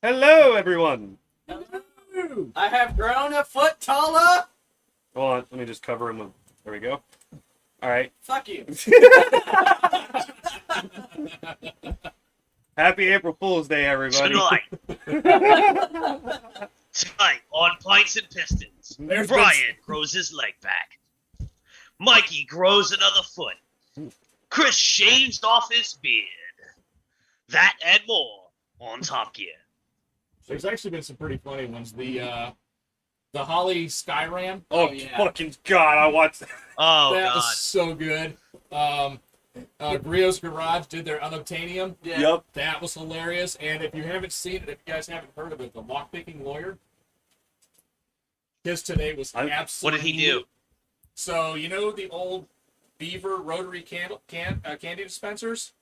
Hello, everyone. Hello. I have grown a foot taller. Hold on, let me just cover him. There we go. All right. Fuck you. Happy April Fool's Day, everybody. Tonight on Pints and Pistons, There's Brian grows his leg back. Mikey grows another foot. Chris shaves off his beard. That and more on Top Gear. There's actually been some pretty funny ones. The Holly Skyram. Oh, yeah. fucking God, I watched that. Oh, That God. was so good. Grio's Garage did their Unobtainium. Yeah. Yep. That was hilarious. And if you haven't seen it, if you guys haven't heard of it, the lockpicking lawyer. His today was What absolutely. did he do? So you know the old Beaver rotary candy dispensers.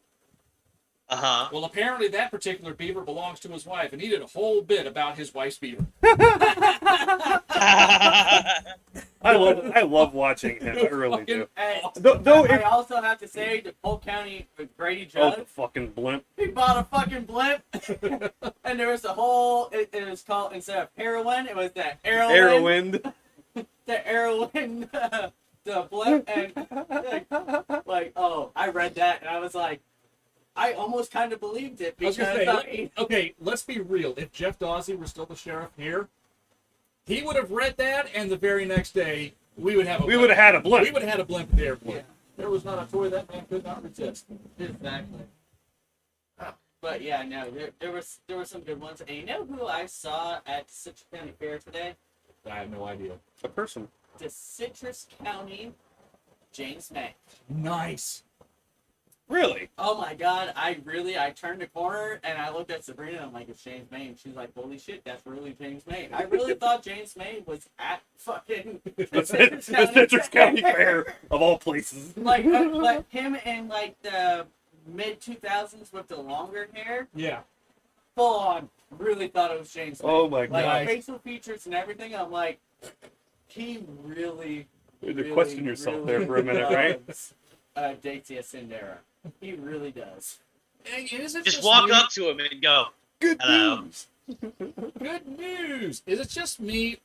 Uh-huh. Well, apparently that particular beaver belongs to his wife, and he did a whole bit about his wife's beaver. I love watching him. I really do. Hey, Though I if, also have to say, the Polk County with Grady oh, Judd, the fucking blimp. he bought a fucking blimp, and there was a whole, it was called, instead of heroin, it was the Airwind. the heroin, the blimp, and oh, I read that, and I was like, I almost kind of believed it, I was because, gonna say, okay, let's be real. If Jeff Dawsey were still the sheriff here, he would have read that, and the very next day, we would have a We would have had a blimp. We would have had a blimp at the airport. Yeah. There was not a toy that man could not resist. exactly. But yeah, no, there were some good ones, and you know who I saw at the Citrus County Fair today? I have no idea. A person. The Citrus County James May. Nice. Really? Oh my god, I turned a corner and I looked at Sabrina and I'm like, it's James May. And she's like, holy shit, that's really James May. I really thought James May was at fucking The Citrus County Fair, of all places. like him in like the mid 2000s with the longer hair, Yeah. full on. Really thought it was James May. Oh my Like God. facial features and everything, I'm like, he really. You had to question yourself there for a minute, right? Dacia Sindera. He really does. Hey, is it Just walk me? up to him and go, Good hello. news. Good news. Is it just me,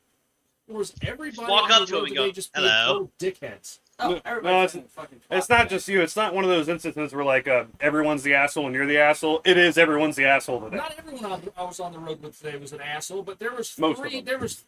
or was everybody Walk on up the to road him and today go, just being hello. total dickheads? Oh, No, everybody's it's- fucking. It's not just you. It's not one of those instances where like everyone's the asshole and you're the asshole. It is everyone's the asshole today. Not everyone I was on the road with today was an asshole, but there was Most of three. them. There was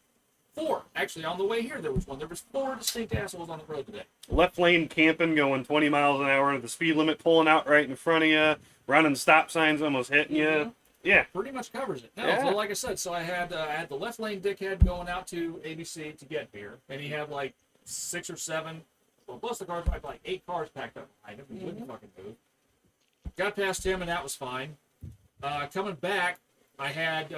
four. Actually, on the way here, there was one. There was four distinct assholes on the road today. Left lane camping, going 20 miles an hour, the speed limit pulling out right in front of you, running stop signs, almost hitting you. Mhm. Yeah. Pretty much covers it. No, Yeah. so like I said, so I had the left lane dickhead going out to ABC to get beer, and he had like 6 or 7. Well, plus the cars, like 8 cars packed up behind him. He wouldn't fucking move. Got past him, and that was fine. Coming back, I had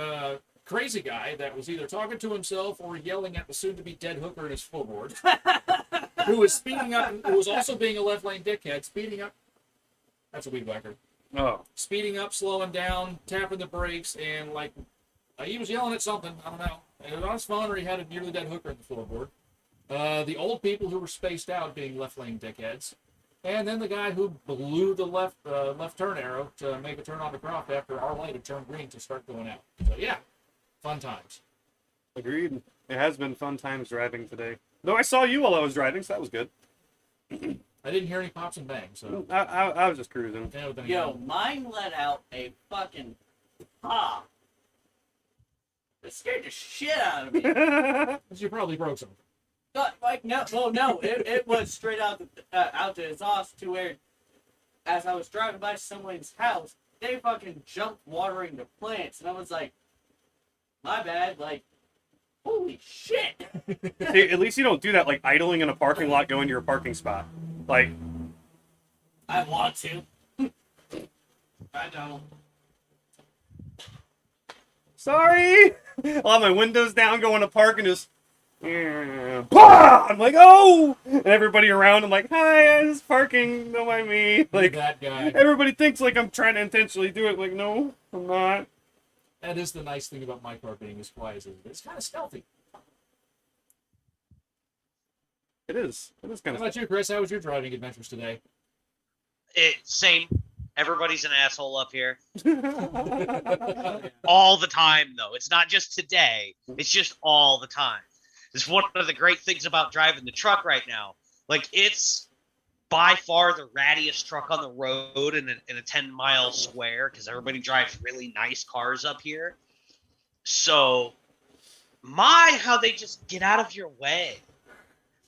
crazy guy that was either talking to himself or yelling at the soon-to-be dead hooker in his floorboard, who was speeding up, who was also being a left lane dickhead, speeding up. That's a weed whacker. Oh. Speeding up, slowing down, tapping the brakes, and like he was yelling at something. I don't know. It was on his phone, or he had a nearly dead hooker in the floorboard. The old people who were spaced out being left lane dickheads, and then the guy who blew the left turn arrow to make a turn on the Croft after our light had turned green to start going out. So yeah, fun times. Agreed. It has been fun times driving today. Though I saw you while I was driving, so that was good. I didn't hear any pops and bangs, so I was just cruising. you know, then Yo, again, mine let out a fucking pop. It scared the shit out of me. you probably broke some. Like no, well, no, it was straight out the exhaust to where, as I was driving by someone's house, they fucking jumped watering the plants, and I was like, my bad, like, holy shit. Hey, at least you don't do that, like idling in a parking lot going to your parking spot. Like, I want to. I don't. sorry! I'll have my windows down going to park and just. Bah! I'm like, oh! And everybody around, I'm like, hi, I'm just parking, don't mind me. Like, That guy. everybody thinks like I'm trying to intentionally do it. Like, no, I'm not. That is the nice thing about my car being as quiet as it is. It's kind of stealthy. It is. It is kind How of. about you, Chris? How was your driving adventures today? Same. Everybody's an asshole up here. All the time, though. It's not just today. It's just all the time. It's one of the great things about driving the truck right now. Like, it's by far the rattiest truck on the road in a 10-mile square because everybody drives really nice cars up here. So, how they just get out of your way.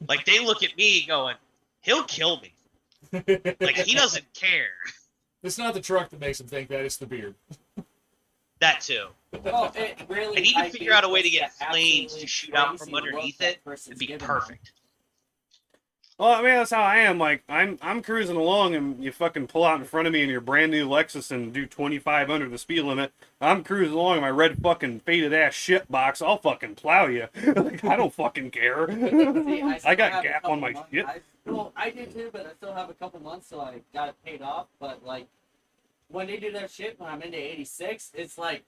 Like, they look at me going, he'll kill me. Like, he doesn't care. It's not the truck that makes him think that, it's the beard. That too. Well, it really, I need to I figure out a way to think get it's the flames to absolutely shoot out from crazy look underneath that it. person's It'd be giving perfect. Well, I mean, that's how I am. Like, I'm cruising along, and you fucking pull out in front of me in your brand new Lexus and do 25 under the speed limit. I'm cruising along in my red fucking faded ass shit box. I'll fucking plow you. Like, I don't fucking care. See, I still got have a gap couple on my months. shit. I did too, but I still have a couple months, so I got it paid off. But like, when they do that shit, when I'm into 86, it's like,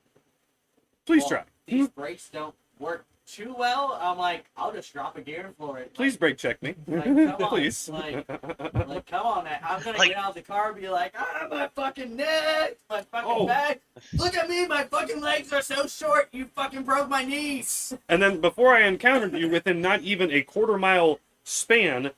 Please well, try. These brakes don't work too well. I'm like, I'll just drop a gear for it. Please brake check me. Like, come on, Please. like, come on, man. I'm gonna Like- get out of the car and be like, my fucking neck, my fucking Oh. back. Look at me, my fucking legs are so short. You fucking broke my knees. And then before I encountered you, within not even a quarter-mile span,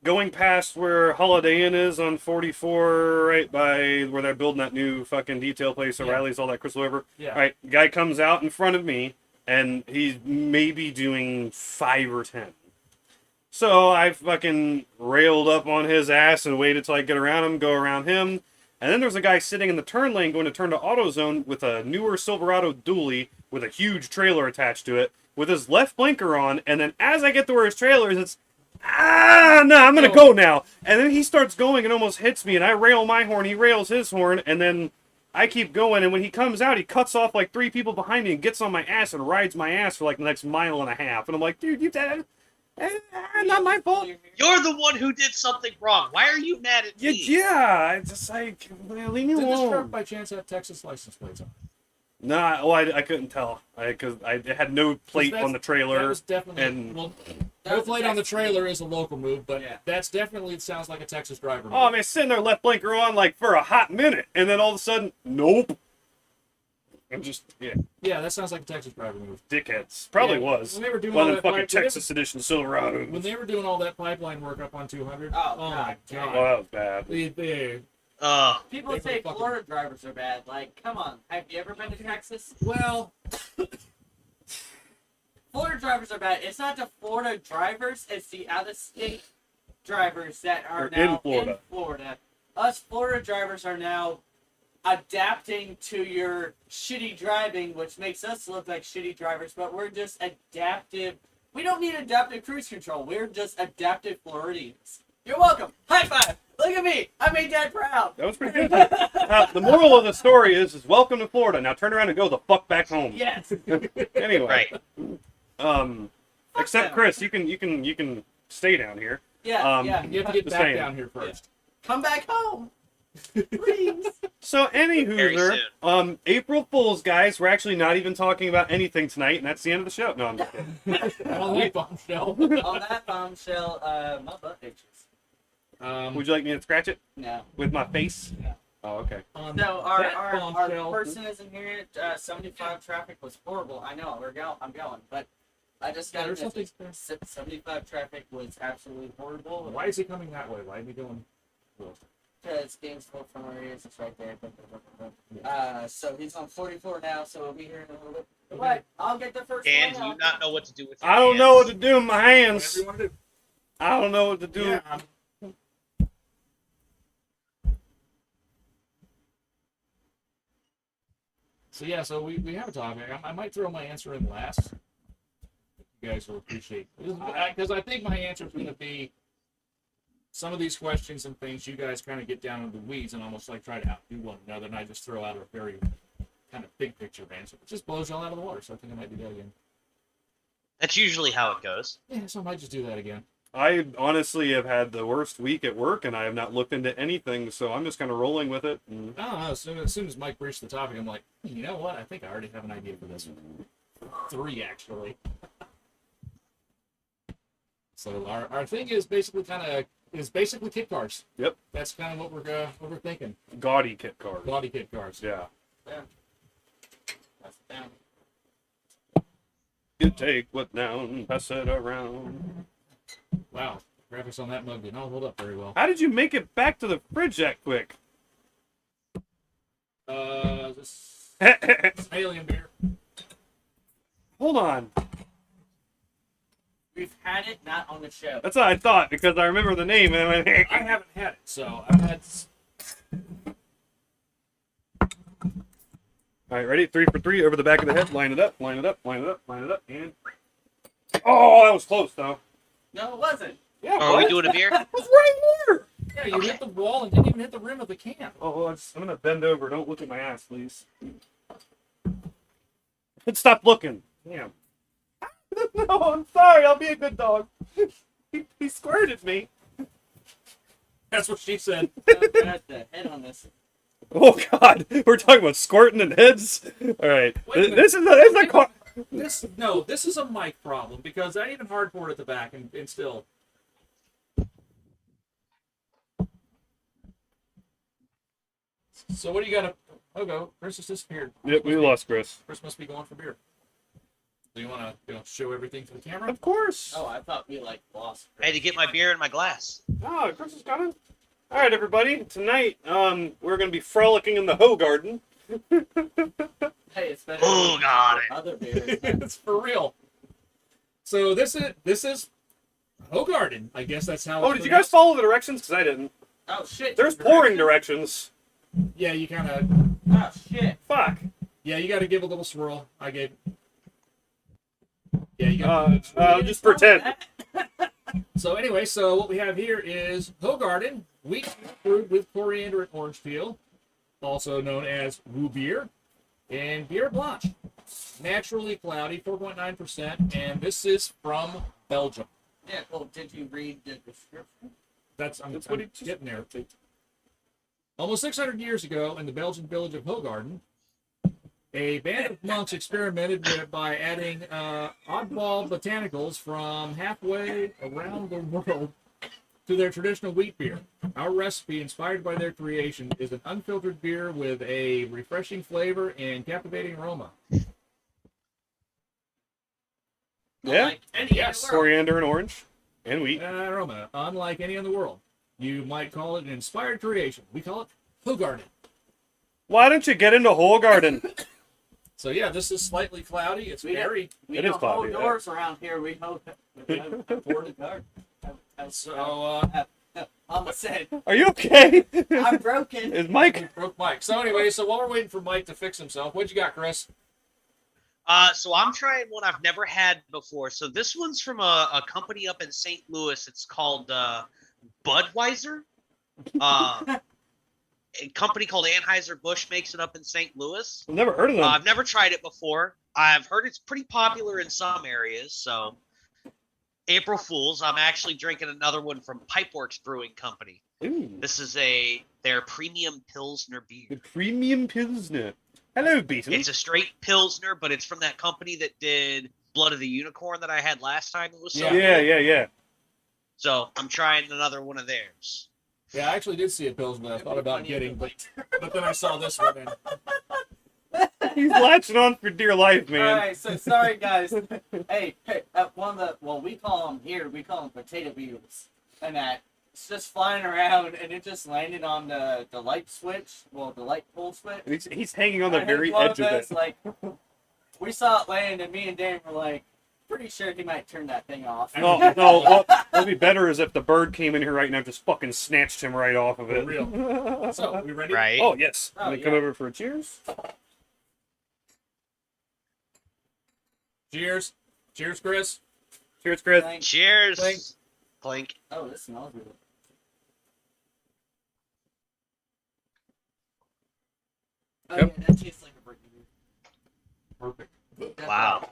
going past where Holiday Inn is on 44, right by where they're building that new fucking detail place, O'Reilly's, all that Crystal River. Yeah. All right, guy comes out in front of me, and he's maybe doing 5 or 10. So I fucking railed up on his ass and waited till I get around him, go around him. And then there's a guy sitting in the turn lane going to turn to AutoZone with a newer Silverado dually with a huge trailer attached to it with his left blinker on. And then as I get to where his trailer is, it's, no, I'm going to go now. And then he starts going and almost hits me. And I rail my horn, he rails his horn. And then I keep going. And when he comes out, he cuts off like 3 people behind me and gets on my ass and rides my ass for like the next mile and a half. And I'm like, dude, you dead? Not my fault. You're the one who did something wrong. Why are you mad at me? Yeah, it's just like, leave me Did this truck alone. by chance have Texas license plates on it? Nah, well, I couldn't tell because I had no plate on the That trailer. was definitely, and- well, That no was a plate on the Texas trailer is a local move, but Yeah. that's definitely, it sounds like a Texas driver move. Oh, I mean, sitting there left blinker on like for a hot minute, and then all of a sudden, nope. I'm just, Yeah, that sounds like a Texas driver move. dickheads. Probably Yeah, was. When they were doing One all of the that fucking pipe- when they- Texas edition Silverado. When they were doing all that pipeline work up on 200, Oh, my God. Oh, god. that was bad. People They say fucking- Florida drivers are bad. Like, come on. Have you ever been to Texas? Well, Florida drivers are bad. It's not the Florida drivers, it's the out-of-state drivers that are They're in now Florida. in Florida. Us Florida drivers are now adapting to your shitty driving, which makes us look like shitty drivers, but we're just adaptive. We don't need adaptive cruise control. We're just adaptive Floridians. You're welcome. High five. Look at me. I made Dad proud. That was pretty good. The moral of the story is welcome to Florida. Now turn around and go the fuck back home. Yes. Anyway. Right. Except them. Chris, you can stay down here. Yeah, Um, yeah. you have to get Just back saying. down here first. Come back home. Please. So, Very anywho, soon. April Fools, guys. We're actually not even talking about anything tonight, and that's the end of the show. No, I'm just kidding. On that bombshell. On that bombshell, my butt itches. Would you like me to scratch it No. with my face? No. Oh, okay. On So our that bombshell, person isn't here. 75 traffic was horrible. I know. I'm going, but I just got There's a message. something- 75 traffic was absolutely horrible. Why is he coming that way? Why is he going? Because game's full from where he is. It's right there. So he's on 44 now. So we'll be here in a little bit. But I'll get the first And one do you out. not know what to do with your I don't know what hands? to do with my hands. Whatever you want to do. I don't know what to do. Yeah, so we have a topic. I might throw my answer in last. You guys will appreciate because I think my answer is going to be some of these questions and things. You guys kind of get down into the weeds and almost like try to outdo one another, and I just throw out a very kind of big picture answer. It just blows y'all out of the water. So I think I might do that again. That's usually how it goes. Yeah, so I might just do that again. I honestly have had the worst week at work, and I have not looked into anything, so I'm just kind of rolling with it. And I don't know. As soon as Mike breached the topic, I'm like, you know what? I think I already have an idea for this one. 3, actually. So our thing is basically kind of is basically kit cars. Yep. That's kind of what we're thinking. Gaudy kit cars. Gaudy kit cars. Yeah. Yeah. That's down. You take what down, pass it around. Wow. Graphics on that mug did not hold up very well. How did you make it back to the fridge that quick? This alien beer. Hold on. We've had it, not on the show. That's what I thought because I remember the name and I went, I haven't had it, so I've had. All right, ready? 3 for 3 over the back of the head. Line it up, line it up, line it up, line it up, and. Oh, that was close though. No, it wasn't. Yeah, Are we doing a beer? It was right here. Yeah, you hit the wall and didn't even hit the rim of the can. Oh, I'm gonna bend over. Don't look at my ass, please. Stop looking. Damn. No, I'm sorry. I'll be a good dog. He squirted me. That's what she said. Got the head on this. Oh God, we're talking about squirting and heads. All right, Wait a minute. this is a car. This is a mic problem because I even hardboard at the back and still. So what do you got to? Oh, go. Chris has disappeared. Yep, we lost Chris. Chris must be going for beer. Do you want to show everything to the camera? Of course. Oh, I thought we like lost. I had to get my beer in my glass. Oh, Chris is coming. All right, everybody. Tonight, we're gonna be frolicking in the Hoe Garden. Hey, it's better Oh, than God. other beers. It's for real. So this is Hogarden. I guess that's how. Oh, it's did you guys pronounced. follow the directions? Because I didn't. Oh shit. There's pouring directions. Yeah, you kind of. Oh shit. Fuck. Yeah, you got to give a little swirl. I gave. Yeah, you got. Just pretend. So anyway, so what we have here is Hogarden wheat brewed with coriander and orange peel, also known as Woo beer, and Bière Blanche, naturally cloudy, 4.9%, and this is from Belgium. Yeah. Well, did you read the description? That's That's I'm what he just- getting there. Almost 600 years ago, in the Belgian village of Hogarden, a band of monks experimented by adding oddball botanicals from halfway around the world to their traditional wheat beer. Our recipe, inspired by their creation, is an unfiltered beer with a refreshing flavor and captivating aroma. Yeah. Like any Yes. other world. Coriander and orange and wheat. Aroma, unlike any in the world. You might call it an inspired creation. We call it Hogarden. Why don't you get into Whole Garden? So yeah, this is slightly cloudy. It's We very We It is don't hold cloudy, yeah. doors around here. We hold. For the guard. so. Mama said, Are you okay? "I'm broken." Is Mike? Broke Mike. So anyway, so while we're waiting for Mike to fix himself, what you got, Chris? So I'm trying one I've never had before. So this one's from a company up in St. Louis. It's called Budweiser. A company called Anheuser-Busch makes it up in St. Louis. I've never heard of them. I've never tried it before. I've heard it's pretty popular in some areas. So April Fools, I'm actually drinking another one from Pipeworks Brewing Company. Ooh, This is their premium Pilsner beer. the premium Pilsner. Hello, Beaton. It's a straight Pilsner, but it's from that company that did Blood of the Unicorn that I had last time. It was so Yeah, good. yeah. So I'm trying another one of theirs. Yeah, I actually did see a Pilsner that I thought about getting, but then I saw this one. And He's latching on for dear life, All man. right, so sorry guys. hey, one of the we call them here. We call them potato beetles, and that it's just flying around, and it just landed on the light switch. Well, the light pole switch. He's hanging on the I think very one edge of us, it. Like, we saw it land, and me and Dan were like, pretty sure he might turn that thing off. No, what'd be better is if the bird came in here right now, just fucking snatched him right off of for it. real. So, we ready? Right? Oh, yes. Oh, Let me come yeah. over for a cheers. Cheers. Cheers, Chris. Cheers, Chris. Thanks. Cheers. Clink. Clink. Oh, this smells good. Oh, Yep. yeah, that tastes like a brick beer. Perfect. That's Wow.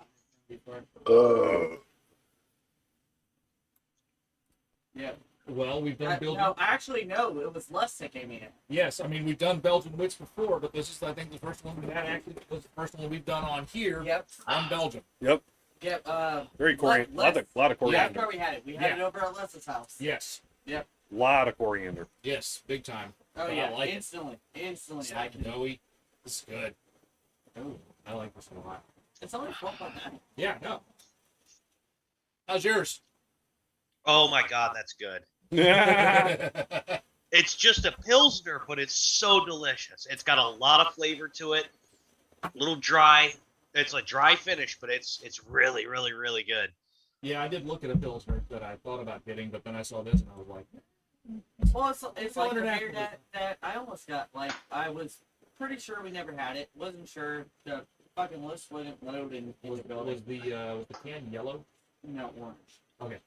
Yeah. Well, we've done building. No, actually, no. It was less that gave me it. Yes, I mean, we've done Belgian wits before, but this is, I think, the first one we had actually was the first one we've done on here Yep. on Belgium. Yep. Yep. Very coriander. Les- lot of That's coriander. where we had it. We had it over at Les's house. Yes. Yep. Lot of coriander. Yes, big time. Oh But yeah, I like it. instantly. It's I like can. doughy. This is good. Ooh, I like this one a lot. It's only 12.9. Yeah, no. How's yours? Oh my god, that's good. It's just a Pilsner, but it's so delicious. It's got a lot of flavor to it. A little dry. It's a dry finish, but it's really, really, really good. Yeah, I did look at a Pilsner that I thought about getting, but then I saw this and I was like, Well, it's like the beer international. that I almost got. Like, I was pretty sure we never had it. Wasn't sure. The fucking list wouldn't load in was the building. the can yellow? No, orange.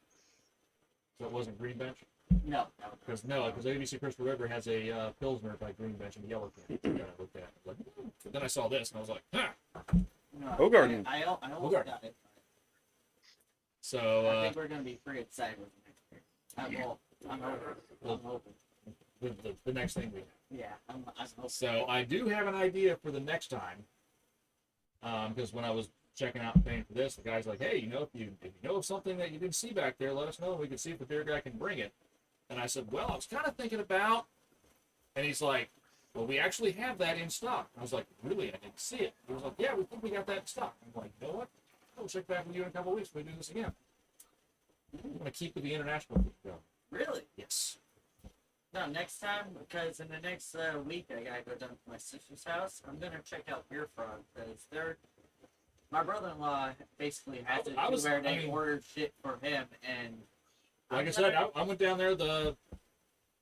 So it wasn't Green Bench? No. Because ABC Crystal River has a Pilsner by Green Bench in the yellow can. That I looked at. I was like, but then I saw this and I was like, huh. No. Hogarden. I almost Hogarden. got it. So I think we're going to be pretty excited with the next year. I'm hoping. with the next thing we have. Yeah, I'm hoping. So I do have an idea for the next time. Because when I was checking out and paying for this, the guy's like, hey, if you know of something that you didn't see back there, let us know. We can see if the beer guy can bring it. And I said, well, I was kind of thinking about, and he's like, well, we actually have that in stock. I was like, really? I didn't see it. He was like, yeah, we think we got that in stock. I'm like, you know what? I'll check back with you in a couple of weeks. We do this again. I'm going to keep with the international thing going. Really? Yes. No, next time, because in the next week I gotta go down to my sister's house. I'm gonna check out Beer Frog because my brother-in-law basically has it where they ordered shit for him, and like I said, I went down there a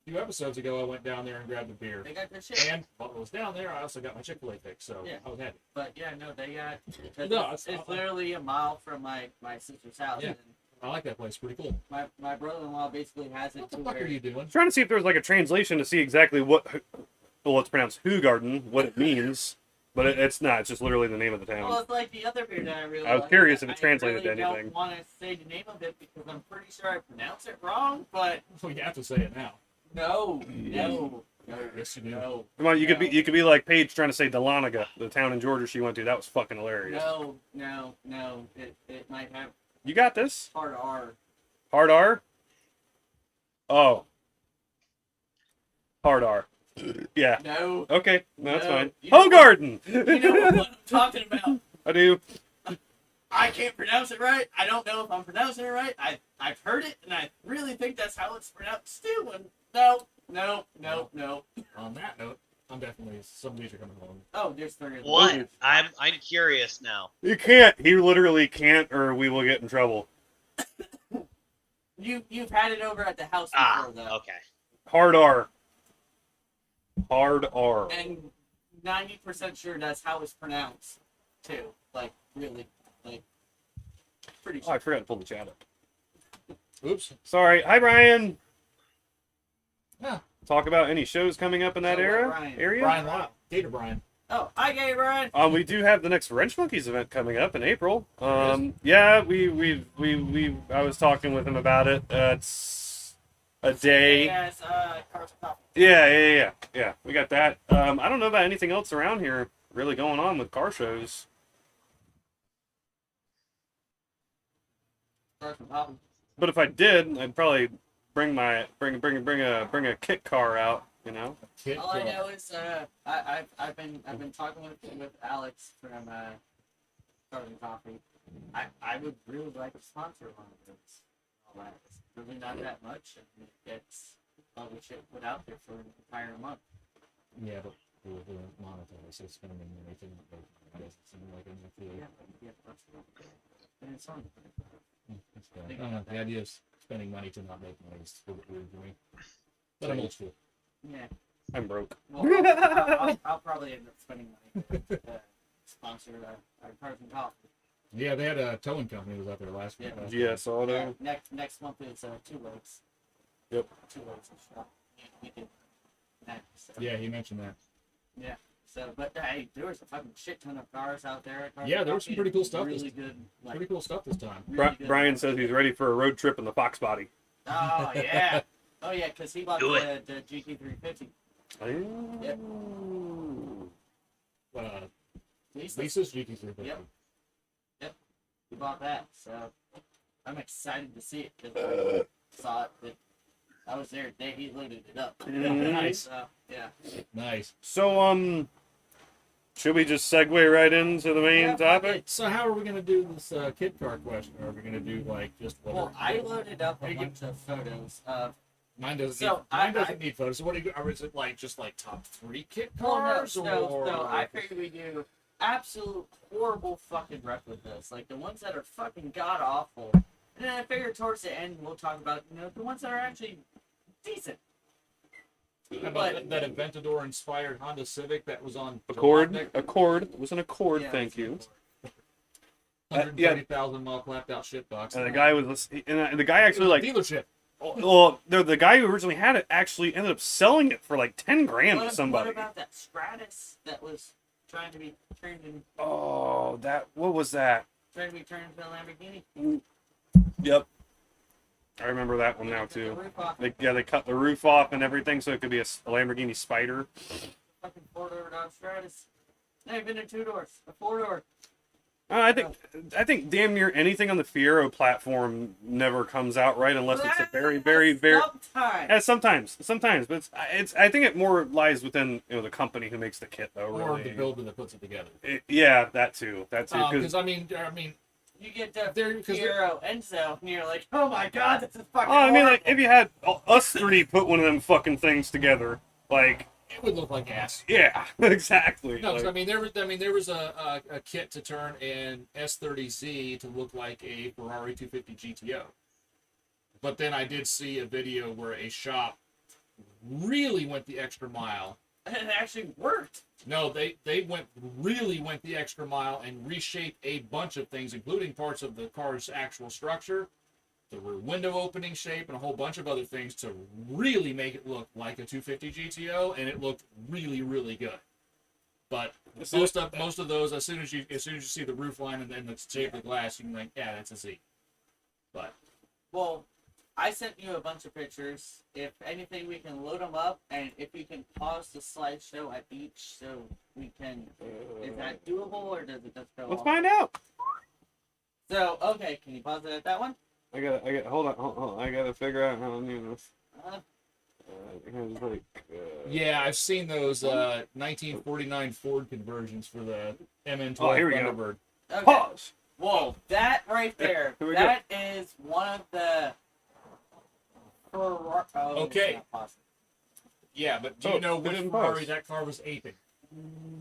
few episodes ago. I went down there and grabbed a beer. they got good shit. And while I was down there, I also got my Chick-fil-A fix, so Yeah. I was happy. But yeah, no, they got. No, it's literally a mile from my sister's house. Yeah. And I like that place. Pretty cool. my brother-in-law basically has it What the to fuck where are you doing? Trying to see if there's like a translation to see exactly well, it's pronounced Hogarden, what it means, but it's not. It's just literally the name of the town. Well, it's like the other beer that I really I was like. curious if it translated I to anything. don't want to say the name of it because I'm pretty sure I pronounce it wrong, but Well, you have to say it now. no. Yes, you do. No. Come on, you No. could be like Paige trying to say Dahlonega, the town in Georgia she went to. That was fucking hilarious. No. It might have You got this. hard R. Hard R. Oh. Hard R. Yeah. No. Okay. No, that's No. fine. You know Hogarden. You know what I'm talking about. I do. I can't pronounce it right. I don't know if I'm pronouncing it right. I've heard it, and I really think that's how it's pronounced too. And no. On that note, some of these are coming along. Oh, there's 3 of them. What? I'm curious now. You can't. He literally can't, or we will get in trouble. You've had it over at the house before, though. Okay. Hard R. Hard R. And 90% sure that's how it's pronounced, too. Like, really. Like, pretty Oh, sure. I forgot to pull the chat up. Oops. Sorry. Hi, Brian. Yeah. Talk about any shows coming up in that So, area. Brian Lyle. Gator Brian. Oh, hi, Gabriel. We do have the next Wrench Monkeys event coming up in April. Yeah, I was talking with him about it. It's a day. Yes, Carson Coffee. Yeah. We got that. I don't know about anything else around here really going on with car shows. Carson Coffee. But if I did, I'd probably bring a kit car out. You know. Kit All I Club. know is I've been talking with Alex from Carson Coffee. I would really like to sponsor one of those. All that. It's really not that much, and it gets all the shit put out there for an entire month. Yeah, but we're monetary, so spending anything that doesn't seem like enough to Yeah, that's and it's fun. It's bad. I don't know. The idea of spending money to not make money is what we're doing. But I'm old school. Yeah. I'm broke. Well, I'll probably end up spending money to sponsor our Carson Coffee. Yeah, they had a towing company was out there last week. Yeah. GS Auto. Next month is 2 Lakes. Yep. 2 Lakes and stuff. We did that. So. Yeah, he mentioned that. Yeah. So, but hey, there was a fucking shit ton of cars out there. At Carson Yeah, there was some Coffee. pretty cool stuff Really this- good. Like, Pretty cool stuff this time. really good Brian cars. says he's ready for a road trip in the Fox body. Oh yeah. Oh yeah, because he bought Do the GT350. Yep. Lisa's GT350. Yep. He bought that, so I'm excited to see it. 'Cause I saw it I was there the day he loaded it up. Nice. Yeah. Nice. So, should we just segue right into the main Yeah, fuck topic? it. So how are we gonna do this kit car question? Are we gonna do like just whatever? Well, I loaded up a bunch of photos of. Mine doesn't. So, need, mine doesn't need photos. So what do you? Or is it like just like top 3 kit Well, no, cars? so I figured we do absolute horrible fucking replicas, like the ones that are fucking god awful. And then I figured towards the end we'll talk about the ones that are actually decent. How about that Aventador inspired Honda Civic that was on Accord. Jalopnik? Accord. It was an Accord, Yeah, thank you. 130,000 mile clapped out shit box. And the guy was, and the guy actually like, dealership. well, the guy who originally had it actually ended up selling it for like 10 grand to What somebody. about that Stratus that was trying to be turned in, Oh, what was that? trying to be turned into a Lamborghini? Yep. I remember that one now Took the too. roof off. They cut the roof off and everything so it could be a Lamborghini Spider. Fucking 4-door Dodge Stratus. Not even a 2-doors, a 4-door. I think damn near anything on the Fiero platform never comes out right unless it's a very, very, very. Sometimes. Sometimes, but it's. I think it more lies within the company who makes the kit though. Or Really. the builder that puts it together. Yeah, that too. Because I mean, You get the They're- 'cause they're- Fiero Enzo, and you're like, oh my god, this is fucking Oh, I mean, like horrible. if you had us three put one of them fucking things together, like, it would look like ass. yeah, exactly. No, 'cause Like, there was a kit to turn an S30Z to look like a Ferrari 250 GTO. But then I did see a video where a shop really went the extra mile. And it actually worked. No, they really went the extra mile and reshaped a bunch of things, including parts of the car's actual structure, the rear window opening shape, and a whole bunch of other things to really make it look like a 250 GTO, and it looked really, really good. But most of those, as soon as you see the roof line and then the shape of the glass, you can think, yeah, that's a Z. But Well, I sent you a bunch of pictures. If anything, we can load them up, and if you can pause the slideshow at each, so we can. Is that doable, or does it just go let's off? find out. So, okay, can you pause it at that one? Hold on. I gotta figure out how to do this. Uh, yeah, I've seen those 1949 Ford conversions for the MN12 Oh, here we go. Thunderbird. okay. Pause. Whoa, that right there, Here we that is one of the. Okay. Not possible. Yeah, but do Oh, you know they which didn't Ferrari pause. that car was aping?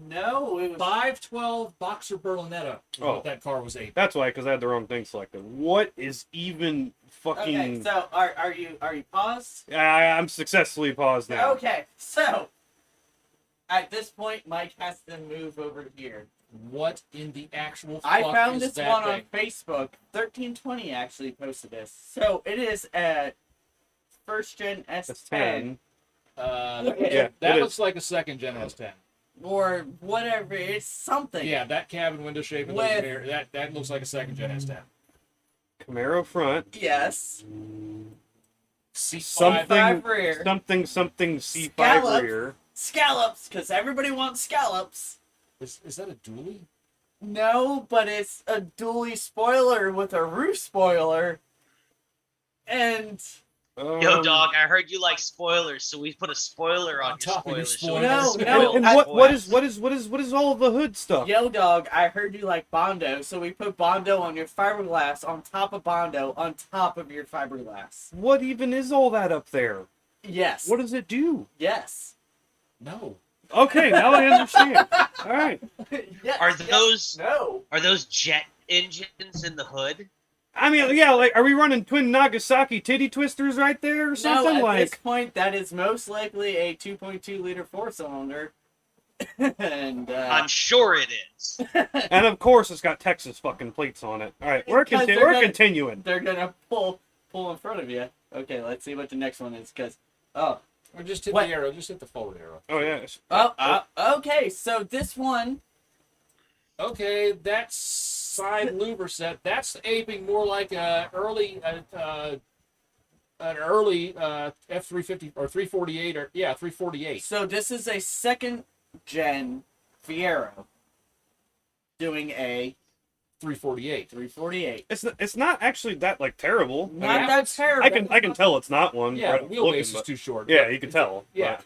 No, it was. 512 Boxer Berlinetta is Oh. what that car was aping. That's why, because I had the wrong thing selected. What is even fucking? Okay, so are you paused? I'm successfully paused now. Okay, so at this point, Mike has to move over here. What in the actual fuck I found is this that one thing? on Facebook. 1320 actually posted this. So it is a first gen That's S10 10. Yeah, that it looks like a second gen S10. or whatever. It's something. Yeah, that cabin window shape and With- those mirror, that looks like a second gen S10. Camaro front. Yes. C5, Something. Five rear. Something. C5 Scallop. rear. Scallops, because everybody wants scallops. is that a dually? No, but it's a dually spoiler with a roof spoiler. And Yo, dog, I heard you like spoilers, so we put a spoiler on On your top of your spoiler. spoilers. So No, And what is all of the hood stuff? yo, dog, I heard you like Bondo, so we put Bondo on your fiberglass on top of Bondo on top of your fiberglass. What even is all that up there? Yes. What does it do? Yes. No. Okay, now I understand. All right. Yes. Are yes, those No. are those jet engines in the hood? I mean, yeah, like, are we running twin Nagasaki titty twisters right there or something? No, at this Like, point, that is most likely a 2.2 liter four-cylinder. And I'm sure it is. and of course, it's got Texas fucking plates on it. All right, we're Because they're gonna- continuing. they're gonna pull in front of you. Okay, let's see what the next one is. Cause Or just hit What? the arrow. Just hit the forward arrow. Oh yes. okay. So this one, Okay, that side louver set, that's aping more like an early F350 or 348 or 348. so this is a second gen Fiero doing a 348. 348. It's not actually that like terrible. I Not mean, that terrible. I can tell it's not one. Yeah, right the off looking, wheelbase is but- too short. Yeah, but you can tell. Yeah. but-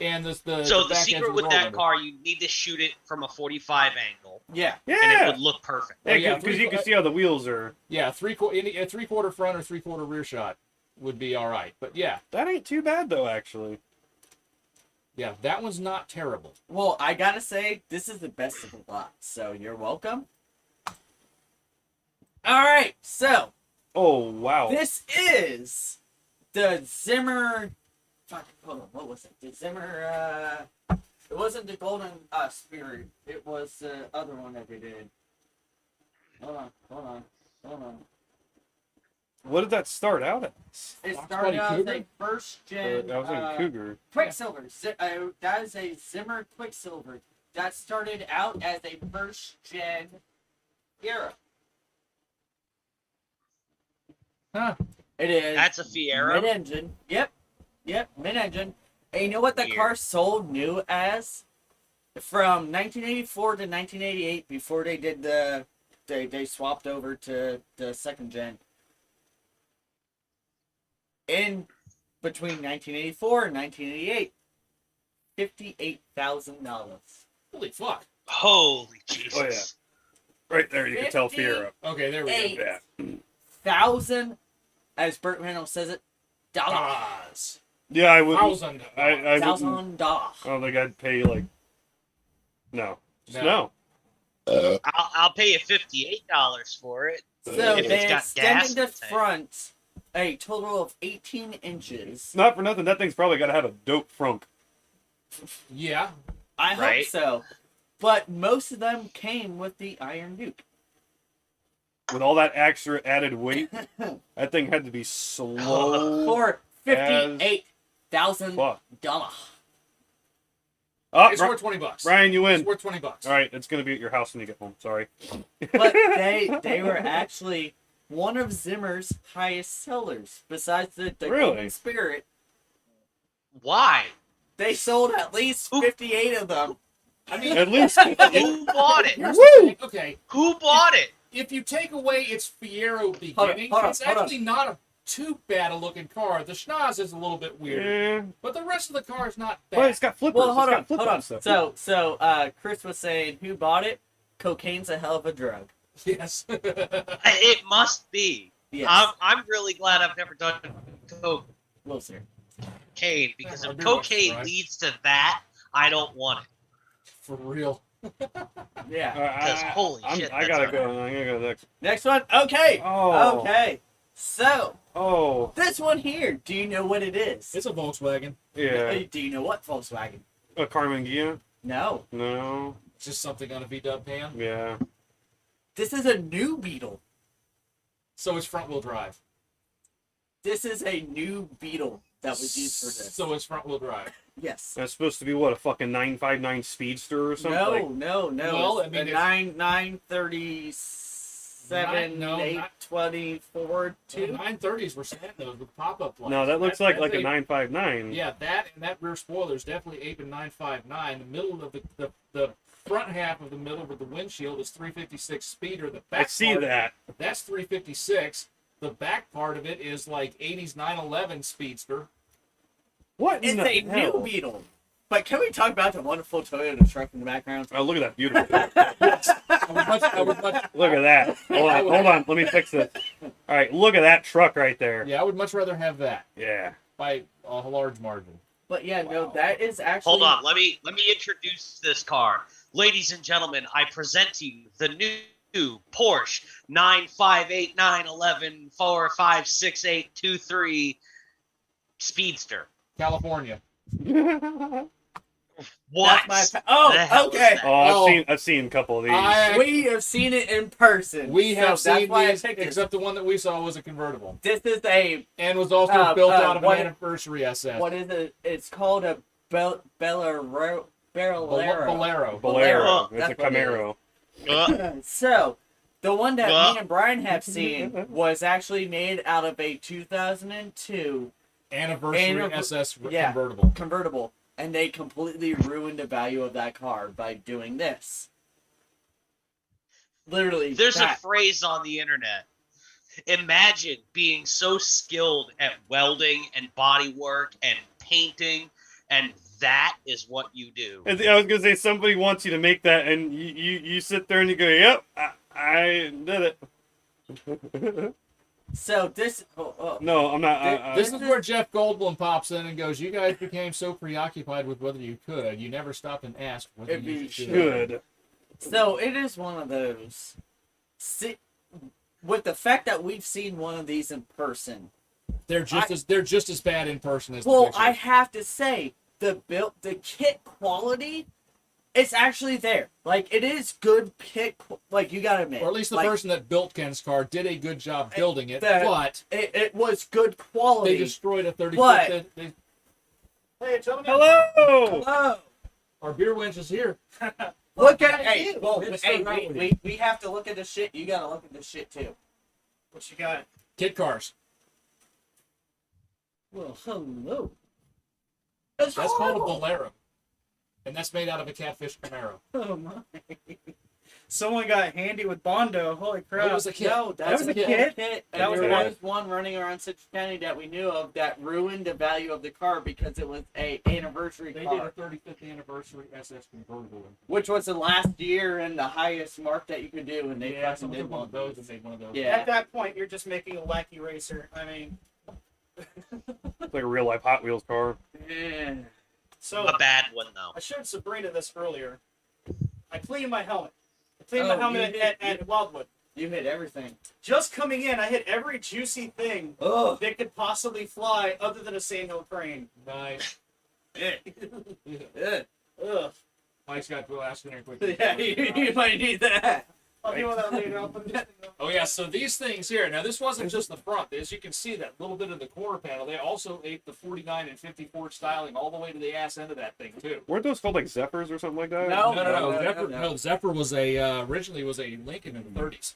And the So the back edge secret of the with door that window. car, you need to shoot it from a 45 angle, Yeah. and it Yeah. would look perfect. Oh, yeah, Because you can see how the wheels are. Yeah, a 3/4 front or 3/4 rear shot would be all right. But yeah, That ain't too bad though, actually. yeah, that one's not terrible. Well, I gotta say, this is the best of the lot, so you're welcome. Alright, so, Oh wow. this is the Zimmer... Fuck, hold on, what was it? The Zimmer, it wasn't the Golden Spirit, it was the other one that they did. Hold on. What did that start out as? It Fox started Buddy out as Cougar? a first gen, I was in Cougar. Quicksilver. That is a Zimmer Quicksilver. That started out as a first gen era. Huh. It is That's a Fiero. mid-engine. Yep, mid-engine. And you know what that Weird. car sold new as? From 1984 to 1988, before they did they swapped over to the second gen. In between 1984 and 1988, $58,000. Holy fuck. Holy Jesus. Right there, you can tell 50. Fiero. Okay, there we go. Eight. Yeah. Thousand, as Burt Reynolds says it, dollars. Yeah, I would. $1,000. I wouldn't. $1,000. I don't think I'd pay like. No. Just No. no. I'll pay you $58 for it. So If they it's got gas extended in the the tank. front a total of 18 inches. Not for nothing. That thing's probably got to have a dope frunk. Yeah. I hope Right. so. But most of them came with the Iron Duke. With all that extra added weight, that thing had to be slow. For $58,000. Fuck. It's Oh, worth $20. Ryan, you It's win. worth $20. All right, it's gonna be at your house when you get home. Sorry. But they were actually one of Zimmer's highest sellers. Besides the Really? Golden Spirit, Why? they sold at least 58 of them. I mean, At least. Who bought it? here's the thing. Okay, Who bought it? if you take away its Fiero Hold beginning, on, it's hold on. actually not a too bad a looking car. The schnoz is a little bit weird, Yeah. but the rest of the car is not bad. Well, it's got flippers. Well, hold It's on, got flip hold on. stuff. So, Chris was saying, who bought it? Cocaine's a hell of a drug. Yes. It must be. Yes. I'm really glad I've never done Well, sir. cocaine because I'll if be right, cocaine right. leads to that, I don't want it. For real. Yeah. Because holy shit, I that's gotta a- go. I gotta go next. Next one. Okay. Oh. Okay. So, Oh. this one here, do you know what it is? It's a Volkswagen. Yeah. Do you know what Volkswagen? A Carmen Gia? No. No. It's just something on a V-dub pan. Yeah. This is a new Beetle. So it's front-wheel drive. This is a new Beetle that was used for this. So it's front-wheel drive. Yes. That's supposed to be what, a fucking 959 Speedster or something? Like, No. Well, It's I mean, the it's- 937, No, 824, The 2. 930s were sad those with pop-up lights. no, that looks like that's a 959. Yeah, that and that rear spoiler is definitely Ape and 959. The middle of the front half of the middle with the windshield is 356 speeder. The back I see part, that. That's 356. The back part of it is like 80s 911 speedster. What It's in a the hell? new Beetle. But can we talk about the wonderful Toyota truck in the background? Oh, look at that beautiful. I would much, Look at that. Hold on. Let me fix this. All right, look at that truck right there. yeah, I would much rather have that Yeah. by a large margin. But yeah, no, that is actually. Hold on, let me introduce this car. Ladies and gentlemen, I present to you the new Porsche 9589114568823 Speedster. California. What? That's my the oh, hell is okay. that? Oh, I've seen a couple of these. We have seen it in person. We have so that's seen why these, I picked it. except the one that we saw was a convertible. This is a And was also built out of what- an anniversary SS. what is it? It's called a Bolero. Bolero. Bolero. It's That's a what it is. Camaro. So, the one that Well- me and Brian have seen was actually made out of a 2002 Anniversary Anniver- SS yeah. convertible. convertible, and they completely ruined the value of that car by doing this. Literally. There's a that. phrase on the internet. Imagine being so skilled at welding and body work and painting, and that is what you do. And I was gonna say somebody wants you to make that, and you sit there and you go, "Yep, I did it." So this. No, I'm not. This is where Jeff Goldblum pops in and goes, "You guys became so preoccupied with whether you could, you never stopped and asked whether If you you should." Good. So it is one of those. With the fact that we've seen one of these in person. They're just as bad in person as the Well, picture. I have to say the kit quality, it's actually there. Like it is good kit. Like you gotta admit, Or at least the like, person that built Ken's car did a good job building it, the- but it was good quality. they destroyed a 30 But- foot. Hey, gentlemen. Hello. Hello. Our beer winch is here. Look at hey, well, It's hey, so right with we have to look at this shit. You gotta look at this shit too. What you got? Kit cars. Well, hello. It's That's called a horrible. Bolero. And that's made out of a catfish Camaro. Oh my. Someone got handy with Bondo. Holy crap. It was a kit. No, that's was a a kit. kit? And That was there a was one running around Citrus County that we knew of that ruined the value of the car because it was a anniversary They car, did a 35th anniversary SS convertible. which was the last year and the highest mark that you could do, and they Yeah, fucking someone did took one one of those and made one of those. Yeah. At that point, you're just making a wacky racer. I mean, It's like a real life Hot Wheels car. Yeah. so A bad one though. I showed Sabrina this earlier. I cleaned my helmet. I cleaned my Oh, helmet you at Wildwood. You hit everything. Just coming in, I hit every juicy thing Oh. that could possibly fly other than a sandhill crane. Nice. Yeah. Ugh. Mike's got glass in there quick. Yeah, you might need that. I'll deal with that later. I'll put this thing up. Oh yeah, so these things here. Now this wasn't just the front. As you can see, that little bit of the quarter panel. They also ate the 49 and 54 styling all the way to the ass end of that thing too. Weren't those called like Zephyrs or something like that? No. Zephyr was a originally was a Lincoln in the 30s.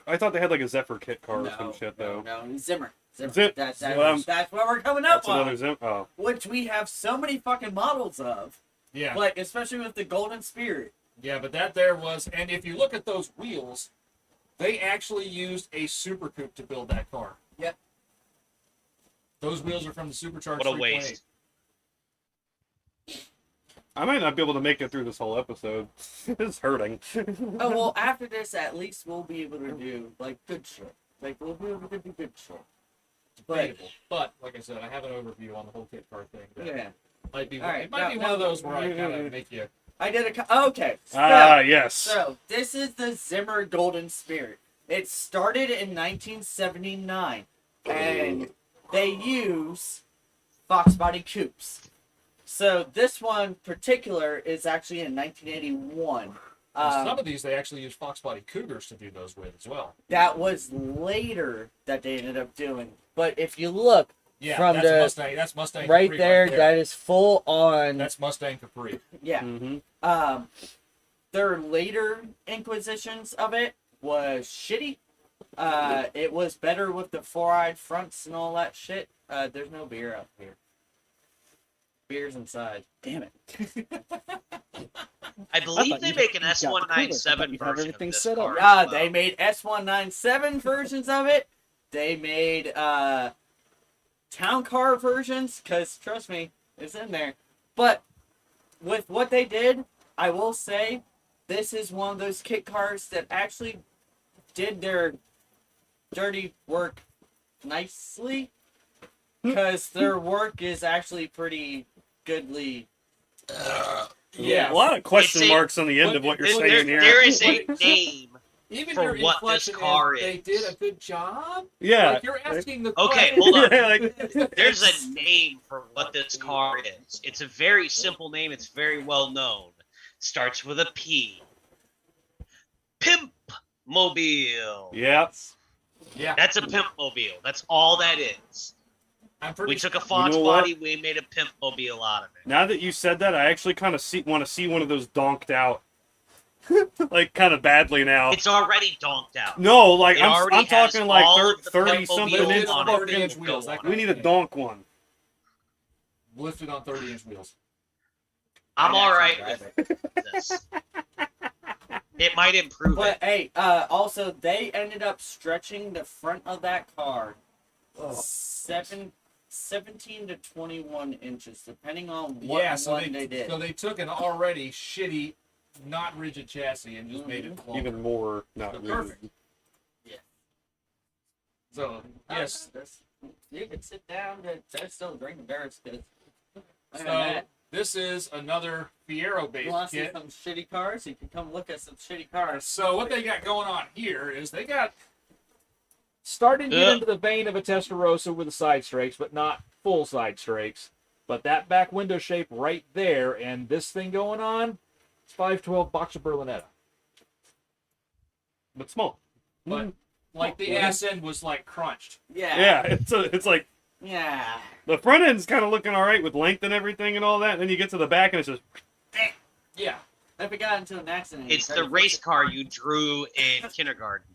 I thought they had like a Zephyr kit car or No, some shit no, though. no, Zimmer. That's Well, what we're coming up That's another on. Zim. Oh, Which we have so many fucking models of. Yeah. Like, especially with the Golden Spirit. Yeah, but that there was, and if you look at those wheels, they actually used a Super Coupe to build that car. Yep. Those wheels are from the Supercharged What a 328. waste. I might not be able to make it through this whole episode. It's hurting. Oh, well, after this, at least we'll be able to do, like, good shit. Like, we'll be able to do good shit. But, Debatable. But like I said, I have an overview on the whole kit car thing. That yeah. might be, All right, it might be now- one of now- those where I kind of make you. I did a... Okay. Yes. So, this is the Zimmer Golden Spirit. It started in 1979, and they use Fox body coupes. So, this one particular is actually in 1981. Some of these they actually use Fox Body Cougars to do those with as well. That was later that they ended up doing. But if you look Yeah, from that's the Mustang. That's Mustang right Capri there, that is full on. That's Mustang Capri. Yeah. Mm-hmm. Their later inquisitions of it was shitty. It was better with the four-eyed fronts and all that shit. There's no beer out here. Beer's inside. Damn it. I believe thought they you- make an you got the cooler. I S197 thought you had version of everything this set up. car. Yeah, as well. they made S197 versions of it. They made town car versions, because trust me, it's in there. But with what they did, I will say this is one of those kit cars that actually did their dirty work nicely, because their work is actually pretty goodly. Yeah. A lot of question It's a- marks on the end of what you're There- saying here. There is a name. Even For your what this inflection car they is. did a good job. Yeah. Like you're asking the Okay, question. hold on. Like, There's a name for what this car is. It's a very simple name. It's very well known. Starts with a P. Pimp Mobile. yeah. Yeah, That's a Pimp Mobile. That's all that is. I'm pretty. We took a Fox know what? body. We made a Pimp Mobile out of it. Now that you said that, I actually kind of want to see one of those donked out, like kind of badly now. It's already donked out. No, like It I'm already has talking like all of the 30 Pimp something Mobiles inch on it. 30-inch fucking. wheels. That We need a donk one. lifted on 30-inch wheels. I'm I'd all actually right drive with this. It might improve But it. hey, also they ended up stretching the front of that car 17 to 21 inches, depending on what one they did. So they took an already shitty, not rigid chassis and just made it longer. Even more not So rigid. perfect. So yes. You can sit down. They're still drinking beers. So this is another You Fiero-based want to see kit. some shitty cars? You can come look at some shitty cars. So what they got going on here is they got starting to get into the vein of a Testarossa with the side strakes, but not full side strakes. But that back window shape right there, and this thing going on, it's 512 Boxer Berlinetta. But small. But like the ass end was like crunched. Yeah, it's like Yeah. the front end's kind of looking all right with length and everything and all that. And then you get to the back and it's just Yeah. If it got into an accident, It's the race car you drew in kindergarten.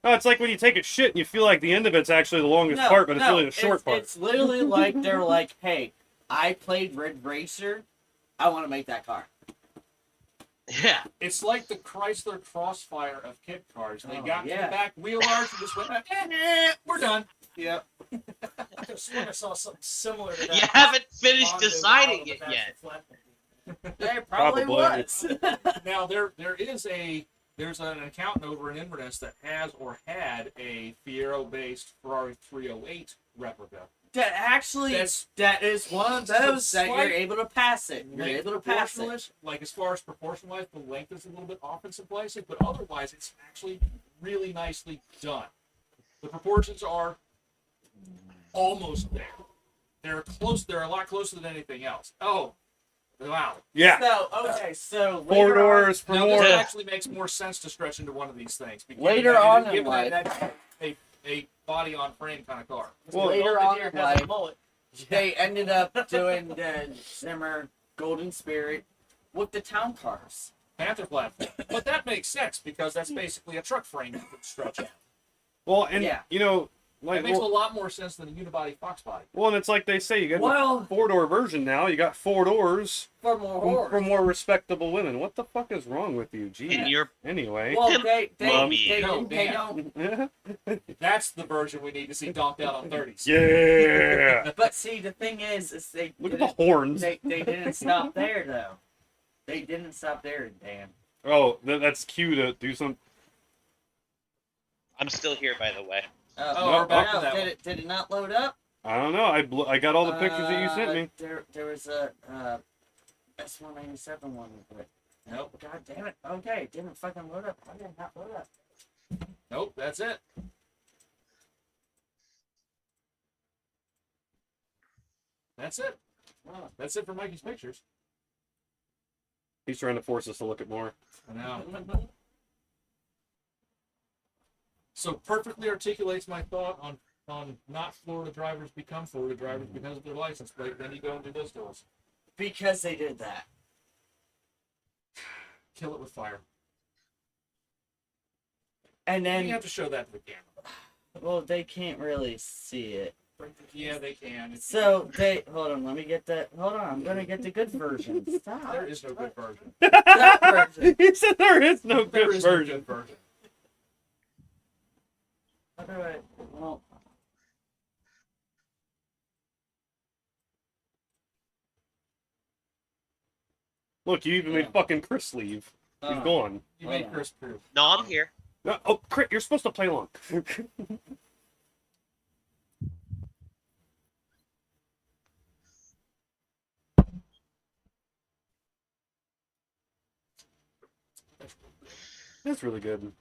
oh, it's like when you take a shit and you feel like the end of it's actually the longest part, but it's really the short part. It's literally like they're like, hey, I played Red Racer. I want to make that car. Yeah. It's like the Chrysler Crossfire of kit cars. They got to yeah. the back wheel arch and just went, we're done. Yep. I could have sworn I saw something similar to that. You haven't finished Honda deciding model, it but yet. that's the flat There probably Probably. was. Now there's an accountant over in Inverness that has or had a Fiero-based Ferrari 308 replica. That is one of those that you're Slight able to pass it. You're Length able to pass it. proportional-ish, like as far as proportion-wise, the length is a little bit off in some places, but otherwise it's actually really nicely done. The proportions are almost there. They're close. They're a lot closer than anything else. Oh, wow. Yeah. So Four later doors for Now more. this actually makes more sense to stretch into one of these things. Later on in given life. that that's a body on frame kind of car. Well, later on in has a life, mullet. they ended up doing the Zimmer Golden Spirit with the town cars. Panther platform. But that makes sense because that's basically a truck frame you can stretch out. Well, and Yeah. you know, like That makes a lot more sense than a unibody Fox body. well, and it's like they say, you got Well- a four-door version now. You got four doors For more for more respectable women. What the fuck is wrong with you, In Gee? your Anyway. Well, they Mommy. No, they Dan. don't. That's the version we need to see donked out on 30s. Yeah. But see, the thing is they Look at the horns. they didn't stop there though. They didn't stop there, Dan. Oh, that's cue to do some. I'm still here, by the way. Oh, we're back to that one. Did it not load up? I don't know. I got all the pictures that you sent me. There was a S197 one, but Nope. God damn it. Okay, it didn't fucking load up. Why did it not load up? Nope, that's it. That's it. Oh. That's it for Mikey's pictures. He's trying to force us to look at more. I know. So perfectly articulates my thought on not Florida drivers become Florida drivers because of their license plate. Then you go and do those deals. Because they did that. Kill it with fire. And You then, have to show that to the camera. well, they can't really see it. Yeah, they can. So hold on, let me get that. Hold on, I'm gonna get the good version. Stop. There is no good version. That version. He said there is no There good is no version. good version. How do I? Well, Look, you even made fucking Chris leave. He's gone. You made Chris proof. No, I'm here. No, oh, Chris, you're supposed to play along. That's really good.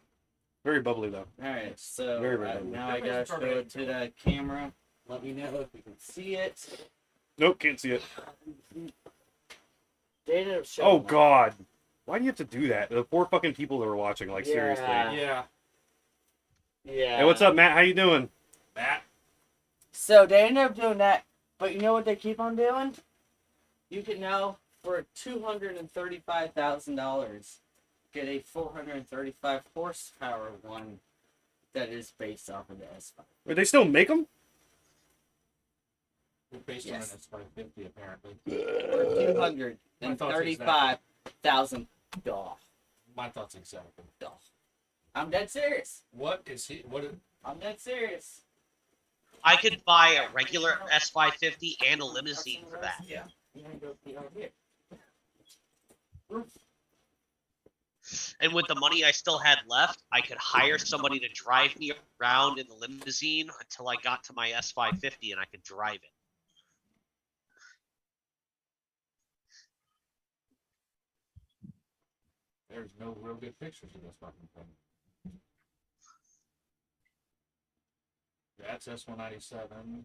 Very bubbly though. all right. So Very, very good. now I gotta show it to the camera. Let me know if you can see it. Nope, can't see it. They ended up showing Oh that. God, why do you have to do that? The poor fucking people that were watching. Like Yeah. seriously. Yeah. Yeah. Hey, what's up, Matt? How you doing? Matt. So they ended up doing that, but you know what they keep on doing? You can now, for $235,000, get a 435 horsepower one that is based off of the S5. Wait, they still make them? Based on an Yes. S550, apparently. For $235,000. my thoughts exactly. I'm dead serious. What is he? I'm dead serious. I could buy a regular S550 and a limousine for that. Yeah. You gotta go pee out here. And with the money I still had left, I could hire somebody to drive me around in the limousine until I got to my S550 and I could drive it. There's no real good pictures of this fucking thing. That's S197.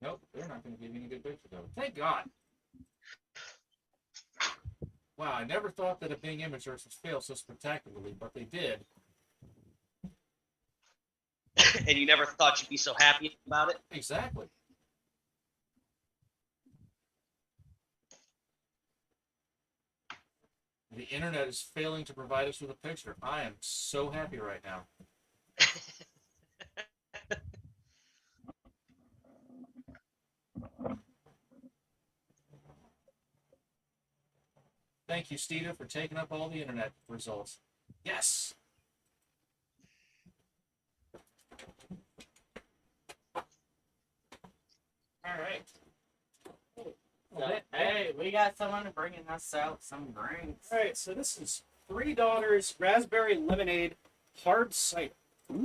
Nope, they're not going to give you any good pictures of it. Thank God. Wow, I never thought that a Bing image search would fail so spectacularly, but they did. And you never thought you'd be so happy about it? Exactly. The internet is failing to provide us with a picture. I am so happy right now. Thank you, Steve, for taking up all the internet results. Yes. All right. So, hey, we got someone bringing us out some drinks. All right. So this is $3 raspberry lemonade hard cider. So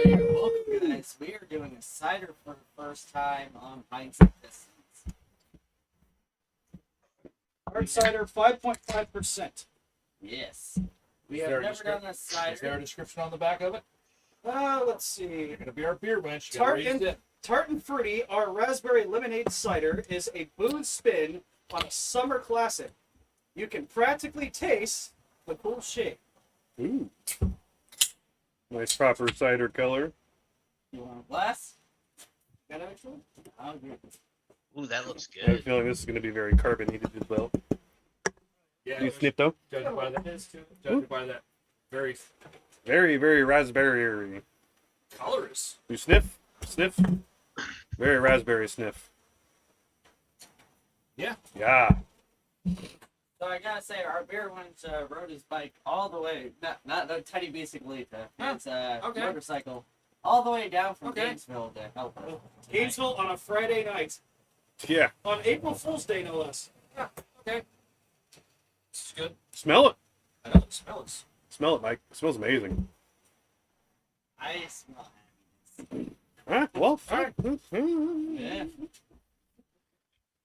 you're welcome, guys. We are doing a cider for the first time on Pints and Pistons. Hard cider, 5.5%. Yes. We Is have there a never done a Is there a cider. description on the back of it? Let's see. You're going to be our beer wench. You Tart gotta read and, it. Tart and Fruity, our raspberry lemonade cider, is a booze spin on a summer classic. You can practically taste the cool shake. Ooh. Nice proper cider color. You want a glass? Got an extra one? I'll agree. Ooh, that looks I have a good. feeling this is going to be very carbonated as well. Yeah, You sniff though? judging by that. Judging by that very Very, very raspberry. colors. You sniff? Sniff? Very raspberry sniff. Yeah. Yeah. So I gotta say, our beer went rode his bike all the way, not a tiny bicicleta. It's a okay. motorcycle all the way down from Okay. Gainesville to help us. Gainesville on a Friday night. Yeah. On April Fool's Day, no less. Yeah. Okay. It's good. Smell it. I know the smell is. Smell it, Mike. It smells amazing. I smell happiness. Huh? Well, Alright. Yeah.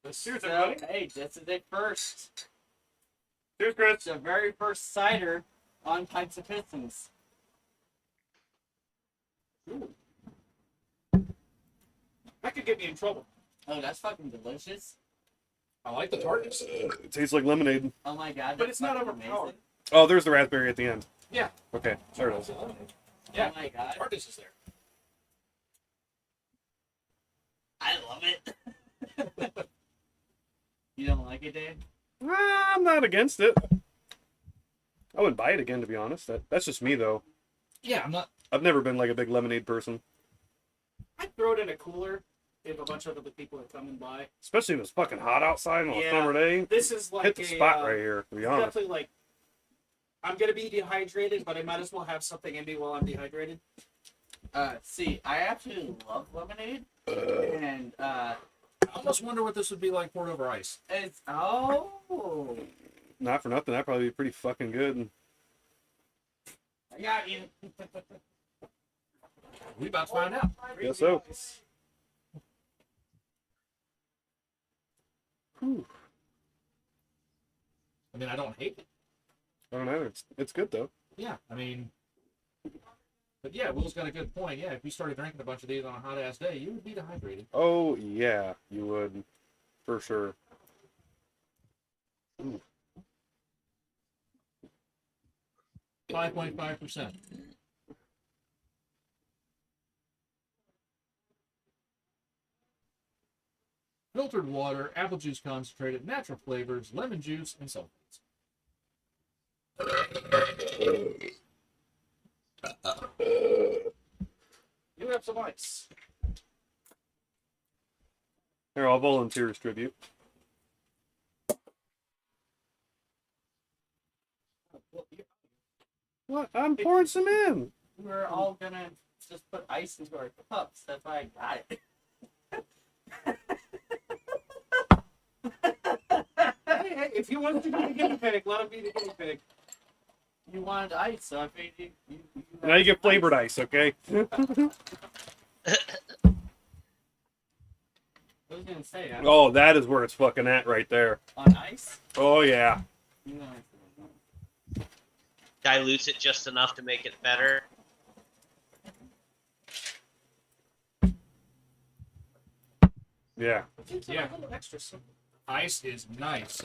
Cheers, So, everybody. hey, this is it first. Cheers, Chris. It's the very first cider on Pints and Pistons. That could get me in trouble. Oh, that's fucking delicious. I like the tartness. It tastes like lemonade. Oh my god, But that's it's not fucking overpowered. amazing. Oh, there's the raspberry at the end. Yeah. Okay, there it is. Yeah. Oh my god, Tartness is there. I love it. You don't like it, Dave? I'm not against it. I wouldn't buy it again, to be honest. That's just me, though. Yeah, I'm not. I've never been like a big lemonade person, I'd throw it in a cooler if a bunch of other people are coming by. especially if it's fucking hot outside on a Yeah. summer day. This is like Hit the a, spot right here, to be honest. definitely like, I'm going to be dehydrated, but I might as well have something in me while I'm dehydrated. See, I absolutely love lemonade, and I almost wonder what this would be like poured over ice. it's Not for nothing, that'd probably be pretty fucking good. I got you. We about to find out. Guess so. Whew. I mean, I don't hate it. I don't know. It's good though. Yeah, I mean, but yeah, Will's got a good point. Yeah, if you started drinking a bunch of these on a hot ass day, you would be dehydrated. Oh yeah, you would, for sure. Ooh. 5.5%. Filtered water, apple juice concentrated, natural flavors, lemon juice, and sulfates. You have some ice. Here, I'll volunteer as tribute. pouring some in. We were all gonna just put ice into our cups. That's why I got it. Hey, if you wanted to be the guinea pig, let him be the guinea pig. You wanted ice, so I figured you Now you get flavored ice, okay? I was gonna say Oh, that is where it's fucking at right there. on ice. Oh yeah. You know, Dilutes it just enough to make it better. Yeah. Yeah. A little extra simple. Ice is nice.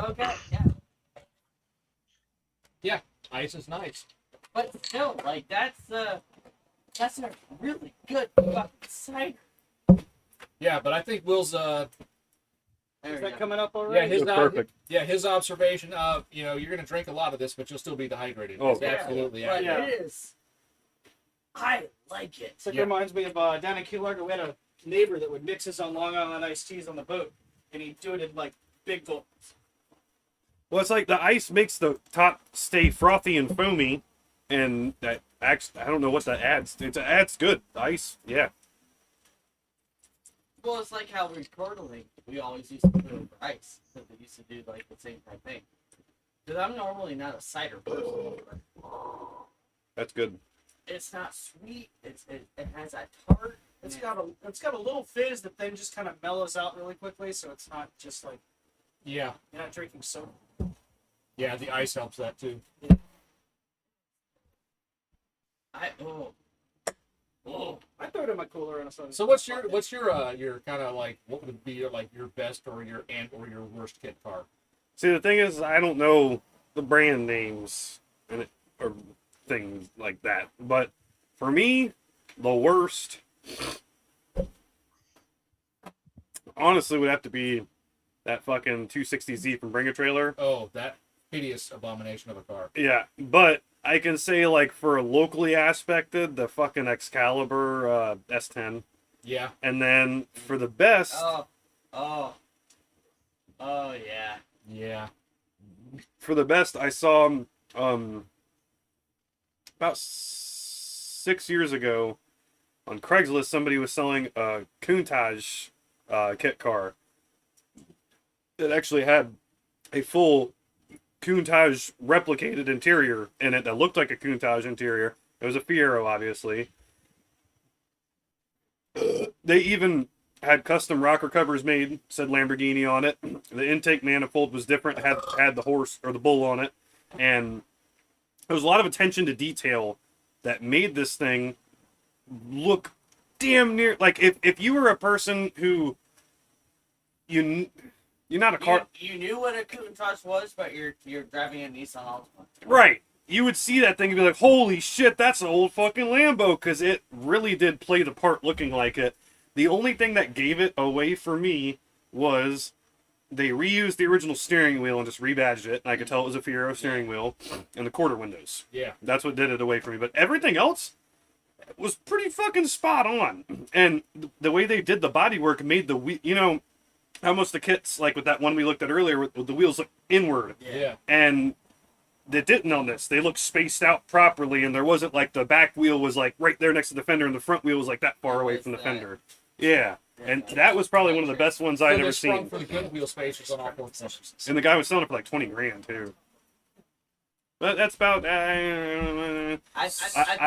okay, yeah, Ice is nice. but still, like that's a really good fucking cider. Yeah, but I think Will's There Is we that go. coming up yeah already? his That's perfect. his observation of you're gonna drink a lot of this, but you'll still be dehydrated. Oh, It's yeah. absolutely But accurate. it is. I like it. It's like Yeah. reminds me of down in Key Largo, we had a neighbor that would mix his own Long Island iced teas on the boat, and he'd do it in like big gulps. Well, it's like the ice makes the top stay frothy and foamy, and that actually, I don't know what that adds. It adds good. The ice, yeah. Well, it's like how we're curdling. We always used to put over ice because we used to do like the same type thing. Because I'm normally not a cider person. But That's good. it's not sweet. It has that tart. It's got a little fizz that then just kind of mellows out really quickly, so it's not just like Yeah, you're not drinking soda. yeah, the ice helps that too. Oh. I throw it in my cooler on a soda. So what's your kind of like what would be your best or your worst kit car? See, the thing is, I don't know the brand names or things like that. But for me, the worst, honestly, would have to be that fucking 260Z from Bring a Trailer. Oh, that hideous abomination of a car. Yeah, but I can say, like, for locally aspected, the fucking Excalibur S10. Yeah. And then for the best, Oh, yeah. Yeah. for the best, I saw about 6 years ago on Craigslist, somebody was selling a Countach kit car that actually had a full Countach replicated interior in it that looked like a Countach interior. It was a Fiero, obviously. They even had custom rocker covers made, said Lamborghini on it. The intake manifold was different, had the horse or the bull on it, and there was a lot of attention to detail that made this thing look damn near like if you were a person who you're not a car You knew what a Countach was, but you're driving a Nissan Altima. right. You would see that thing and be like, holy shit, that's an old fucking Lambo, because it really did play the part looking like it. The only thing that gave it away for me was they reused the original steering wheel and just rebadged it. And I could tell it was a Fiero steering wheel and the quarter windows. Yeah. That's what did it away from me. But everything else was pretty fucking spot on. And the way they did the bodywork made how most the kits, like with that one we looked at earlier, with the wheels look inward. Yeah. And they didn't on this. They looked spaced out properly, and there wasn't like the back wheel was like right there next to the fender, and the front wheel was like that far away from the fender. Yeah, and that was probably one of the best ones I'd ever seen. For the good wheel spacers on all four surfaces. And the guy was selling it for like $20,000 too. But that's about. I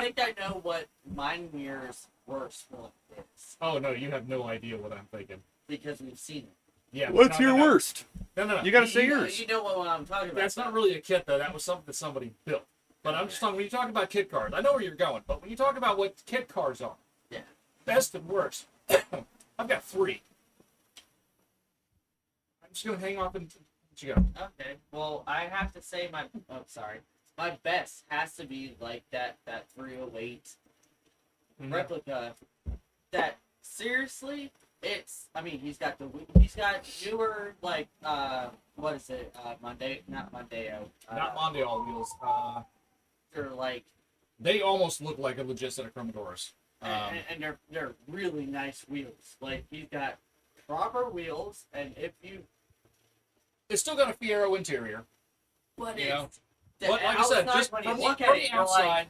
think I know what mine mirror's worst one is Oh no, you have no idea what I'm thinking. because we've seen it. Yeah. What's your worst? No. You gotta say You know- yours. You know what I'm talking about. That's not really a kit though. That was something that somebody built. But I'm just talking when you talk about kit cars. I know where you're going, but when you talk about what kit cars are, Yeah. best and worst, I've got three. I'm just gonna hang off and let you go. Okay. Well, I have to say my best has to be like that 308 replica. That seriously, he's got newer like what is it? Not Mondeo. Not Mondial wheels. They're like They almost look like a legit set of Chromadors. and they're really nice wheels. Like he's got proper wheels, and if you It's still got a Fiero interior. but Yeah. But like I said, outside, just when from you look the at it, you're outside, like,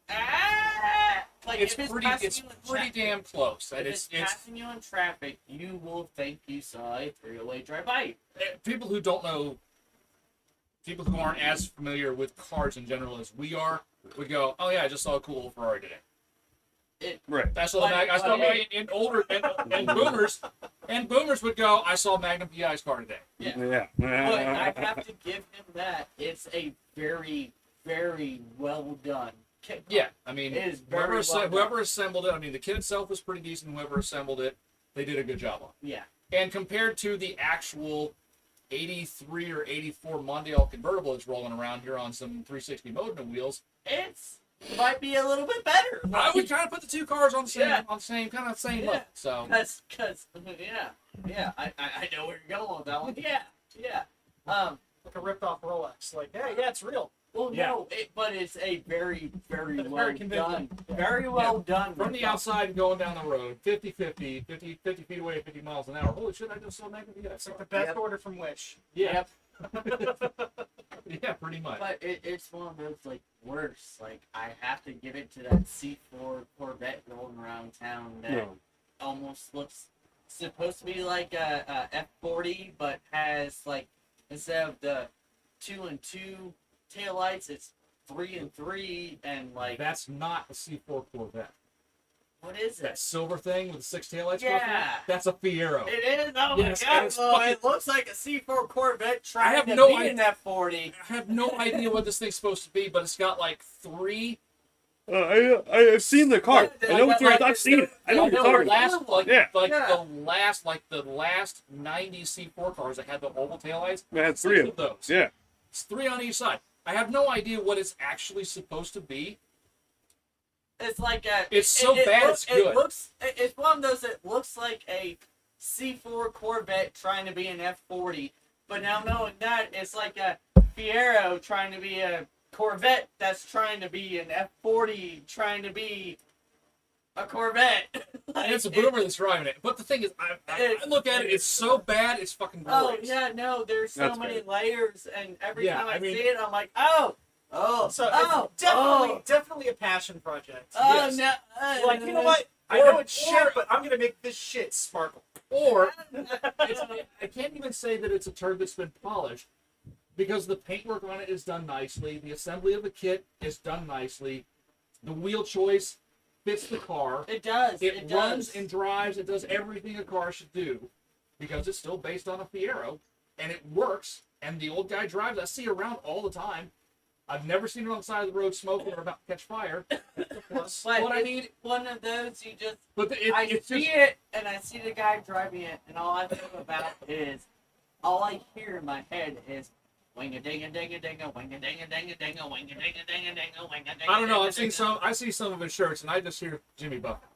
ah! Like, it's if pretty passing you in traffic- damn close. If And it's it's passing you in traffic, you will think you saw a 308 drive by you. people who don't know, people who aren't as familiar with cars in general as we are, would go, "Oh yeah, I just saw a cool Ferrari today." Right. I saw the I saw in older and boomers would go, "I saw Magnum PI's car today." Yeah. But I have to give him that. It's a very, very well done kit. Yeah, I mean, It is very whoever assembled it, I mean, the kit itself was pretty decent. Whoever assembled it, they did a good job on. Yeah. And compared to the actual 83 or 84 Mondale convertible that's rolling around here on some 360 Modena wheels, It's might be a little bit better. I would kind of put the two cars on the same, Yeah. same Yeah. level. So Cause yeah, I know where you're going with that one. Yeah. Like a ripped off Rolex. Like, hey, yeah, it's real. Well, Yeah. no, but it's a very, very It's well very convincing. done. Very well done. from the outside going down the road, 50 feet away, 50 miles an hour. Holy shit! I just saw Magnum PI. It's like the best Yep. order from Wish. Yeah, Yep. yeah, pretty much. But it's one of those like worse. Like I have to give it to that C4 Corvette rolling around town that No. almost looks supposed to be like a F40, but has like instead of the 2 and 2 taillights, it's 3 and 3, and like That's not a C4 Corvette. what is That it? silver thing with the 6 taillights. Yeah. going through it, that's a Fiero. It is. Oh Yes, my god! and it's Well, fucking- it looks like a C4 Corvette trying have to no be idea- an F40. I have no idea what this thing's supposed to be, but it's got like 3. I've seen the car. Yeah, I know what you're. like- I've seen it. I know what you're talking about. Yeah. The last 90 C4 cars that had the oval taillights. I had 6 3 of them. those. Yeah. It's 3 on each side. I have no idea what it's actually supposed to be. It's like a. It's so bad, it's good. It looks. It's one of those that looks like a C4 Corvette trying to be an F40, but now knowing that it's like a Fiero trying to be a Corvette that's trying to be an F40 trying to be a Corvette. And it's a boomer that's driving it. But the thing is, I look at it, it's so bad, it's fucking Oh glorious. yeah, no, there's so That's many fair. layers, and every Yeah, time I I mean- see it, I'm like, oh, So oh, it's definitely, oh, definitely a passion project. oh yes. no, Like, you know what? I Or- know it's shit, but I'm gonna make this shit sparkle. Or, I can't even say that it's a turd that's been polished, because the paintwork on it is done nicely, the assembly of the kit is done nicely, the wheel choice fits the car, It does. it runs does. and drives, it does everything a car should do, because it's still based on a Fiero, and it works, and the old guy drives. I see it around all the time. I've never seen it on the side of the road smoking or about to catch fire. But What I it's mean, one of those you just but I it's see just it and I see the guy driving it, and all I think about is all I hear in my head is wing a ding a ding a ding a wing a ding a ding a ding a wing a ding a ding a ding a wing a ding. I don't know. I see some of his shirts, and I just hear Jimmy Buffett.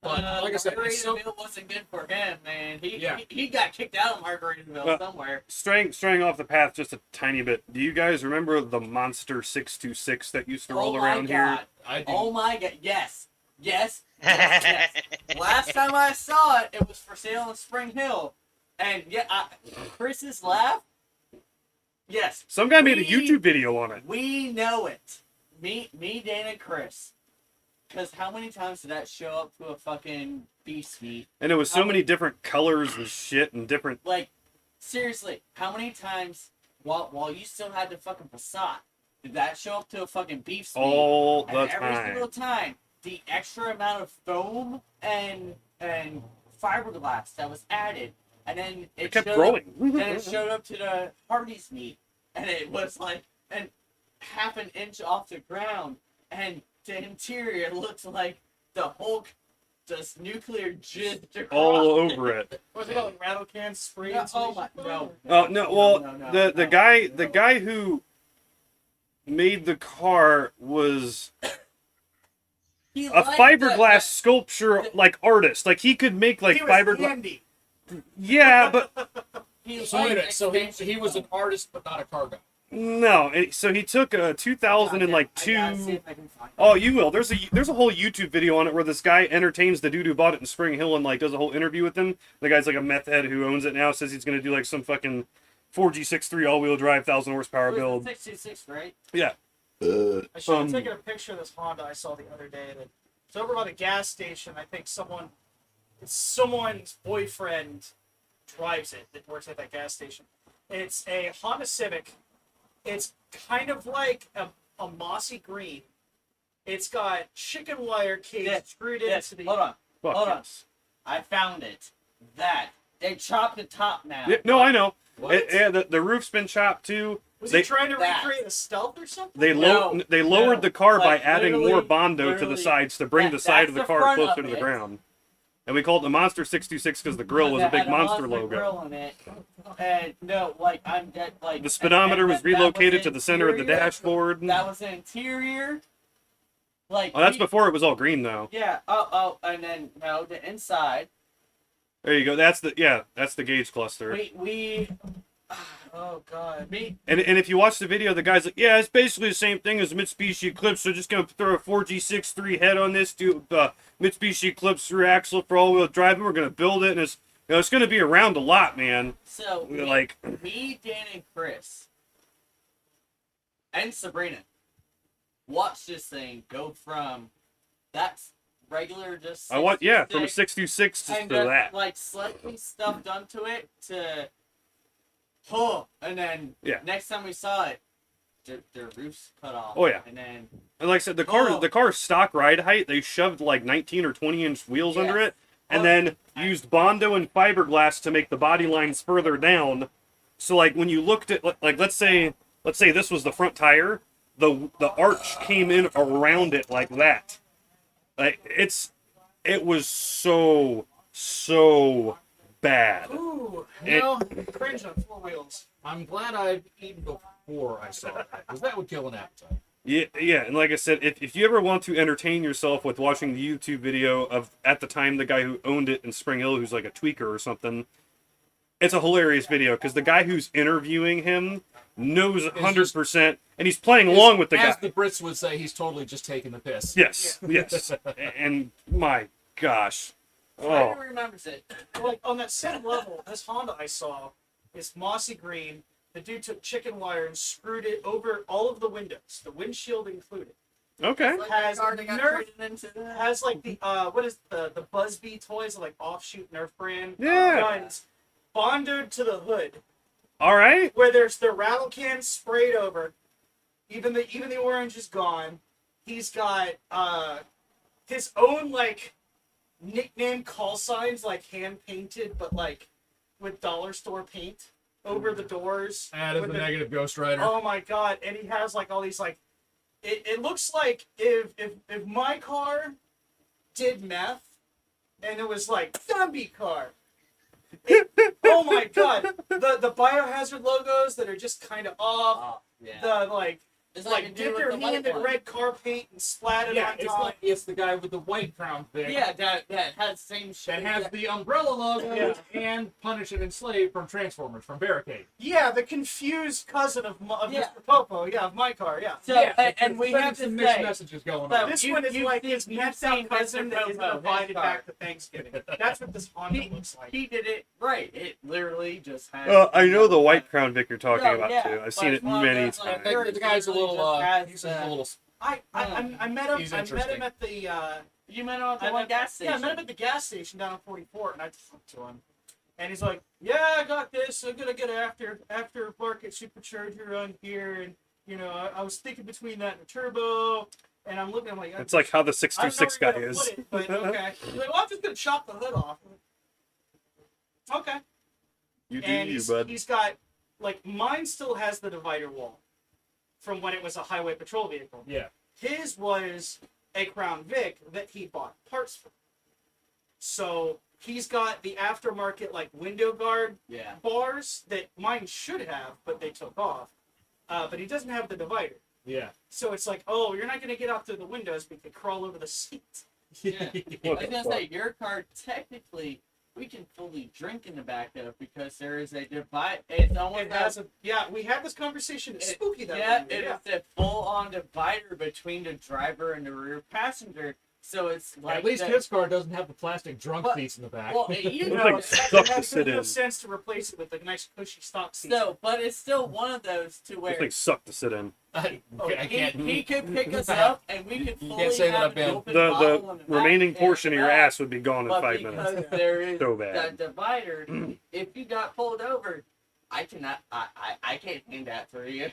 But like I said, it's so Margaritaville wasn't good for him, man. Yeah. He got kicked out of Margaritaville somewhere. Straying off the path just a tiny bit. Do you guys remember the Monster 626 that used to roll Oh my around here? god! I do. Oh my god! Yes, yes, yes. Last time I saw it, it was for sale in Spring Hill, and yeah, Chris's laugh. Yes, Some guy made a We- YouTube video on it. we know it. Me, Dana, Chris. Because how many times did that show up to a fucking beast meet? And it was so many different colors and shit and different. Like, seriously, how many times while you still had the fucking Passat, did that show up to a fucking beef meet? All And the every time. single time, the extra amount of foam and fiberglass that was added, and then It kept showed growing. Up, then it showed up to the Hardee's meet, and it was like half an inch off the ground, and the interior looks like the Hulk just nuclear jizzed across. All over it. Was it like rattle cans sprayed? No, oh my, no. Oh no! Well, No, the guy who made the car was He a liked fiberglass sculpture like artist. Like he could make like He was fiberglass. handy. Yeah, but So wait a minute. So he was an artist, but not a car guy. no. So he took a 2002. I gotta see if I can find it. Oh, you will. There's a whole YouTube video on it where this guy entertains the dude who bought it in Spring Hill and like does a whole interview with him. The guy's like a meth head who owns it now. Says he's gonna do like some fucking 4G63 all-wheel drive, 1,000 horsepower It was build. the 66, right? Yeah. I should have Um, taken a picture of this Honda I saw the other day. That it's over by the gas station. I think someone's boyfriend drives it that works at that gas station. It's a Honda Civic. It's kind of like a mossy green. It's got chicken wire cage Yeah, screwed yeah, into the. hold on. Fuck Hold on. yes. I found it. That. They chopped the top now. Yeah, no, I know. What? Yeah, the roof's been chopped too. Was They- he trying to that. recreate a stealth or something? They No, they lowered no. the car by Like, adding more literally- bondo to the literally, sides to bring the side of the that's the car front closer of to the it. ground. And we called it the Monster 626 because the grill was a That big had monster logo. Grill on it. And no, like I'm dead. Like The speedometer and was that relocated to the center of the interior. dashboard. That was the interior. Like Oh, that's we- before it was all green though. Yeah. Oh, and then no, the inside. There you go. That's the gauge cluster. We. Oh God. And if you watch the video, the guy's like, yeah, it's basically the same thing as Mitsubishi Eclipse. So just gonna throw a 4G63 head on this, do Mitsubishi Eclipse rear axle for all-wheel drive, and we're gonna build it, and it's gonna be around a lot, man. So Like, me, Dan, and Chris, and Sabrina watched this thing go from that's regular just I want from a 66, 626 to and that. like slightly stuff done to it to and then Yeah. next time we saw it, their roof's cut off. Oh, yeah. And then And like I said, the Oh. car's stock ride height, they shoved like 19 or 20-inch wheels under Yes. it, and Oh. then used Bondo and fiberglass to make the body lines further down. So like when you looked at like let's say this was the front tire, the arch came in around it like that. Like it was so bad. Ooh. It- Cringe on four wheels. I'm glad I've eaten before I saw that, because that would kill an appetite. Yeah, and like I said, if you ever want to entertain yourself with watching the YouTube video of, at the time, the guy who owned it in Spring Hill, who's like a tweaker or something, it's a hilarious video, because the guy who's interviewing him knows 100%, and he's playing along with the guy. As the Brits would say, he's totally just taking the piss. Yes. And my gosh. Sabrina Oh, remembers it. Like on that same level, this Honda I saw is mossy green. The dude took chicken wire and screwed it over all of the windows, the windshield included. okay. Like Has the car that got Nerf- traded into that. Has like the what is the Buzzbee toys, like offshoot Nerf brand Yeah. guns, bondoed to the hood, All right. where there's the rattle can sprayed over. Even the orange is gone. He's got his own like nickname call signs, like hand painted, but like with dollar store paint over the doors. Add as with the the- negative Ghost Rider. Oh my god! And he has like all these like, it looks like if my car did meth, and it was like zombie car. Oh my god! The biohazard logos that are just kind of off. Oh, yeah. The like It's like the dude dip with your the white hand in one. red car paint and splat it Yeah, on it's top. like it's the guy with the white crown thing. Yeah, that has the same That shit. has the umbrella logo Yeah. and Punish and Enslave from Transformers, from Barricade. Yeah, the confused cousin of Yeah. Mr. Popo. Yeah, of my car. Yeah. So, Yeah, and we sending have to some mixed say, messages going but on. This you- one is you've like seen- his you've maxed out seen cousin Mr. that is Popo, invited his back car. to Thanksgiving. That's what this Honda He- looks like. he did it right. It literally just has. I know the white Crown Vic you're talking No, about yeah, too. I've but seen it it's one of many those, like, times. The guy's a little, he's a little. I met him. He's I met him interesting. at the. You met him at the I one met- gas station. Yeah, I met him at the gas station down on 44, and I talked to him. And he's like, "Yeah, I got this. I'm gonna get an aftermarket supercharger on here, and you know, I was thinking between that and a turbo." And I'm looking, I'm like, It's like how the I don't know 626 where guy you're gonna is. put it, but okay. He's like, "Well, I'm just gonna chop the hood off." Okay. You do And you, he's, bud. he's got like mine still has the divider wall from when it was a highway patrol vehicle. Yeah. His was a Crown Vic that he bought parts for. So he's got the aftermarket like window guard Yeah. bars that mine should have, but they took off. But he doesn't have the divider. Yeah. So it's like, oh, you're not going to get out through the windows, but you can crawl over the seat. Yeah. I What was the gonna fuck? say your car technically we can fully drink in the back of because there is a divide. It's almost It has a, yeah, we had this conversation. It's spooky that yeah, way, it is a full-on divider between the driver and the rear passenger. So it's like At least the- his car doesn't have the plastic drunk But- seats in the back. Well, you It's know, like it suck to has sit no in. sense to replace it with a nice cushy stock seat. so, but it's still one of those to Those where things suck to sit in. I can't. he could pick us up and we could fully say that have I've been- an open The bottle in the remaining back portion of and your back, ass would be gone in but 5 because minutes. there is So that bad. divider, if you got pulled over, I cannot. I can't hand that for you.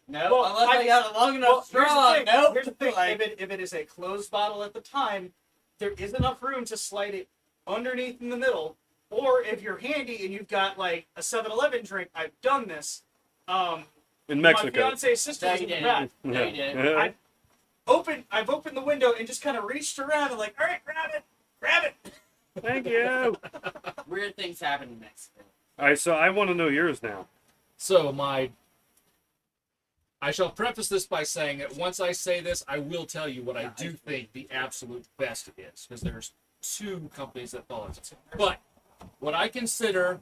No, Well, unless I got a long enough Well, straw. here's the thing. Nope. Here's the thing. Like, If it is a closed bottle at the time, there is enough room to slide it underneath in the middle. Or if you're handy and you've got like a 7-Eleven drink, I've done this. In My Mexico. fiance's sister No, was you in the didn't. back. No, you didn't. Yeah. I've opened the window and just kind of reached around and like, all right, grab it. Thank you. weird things happen in Mexico. All right, so I want to know yours now. So I shall preface this by saying that once I say this, I will tell you what I do think the absolute best is, because there's two companies that follow it. But what I consider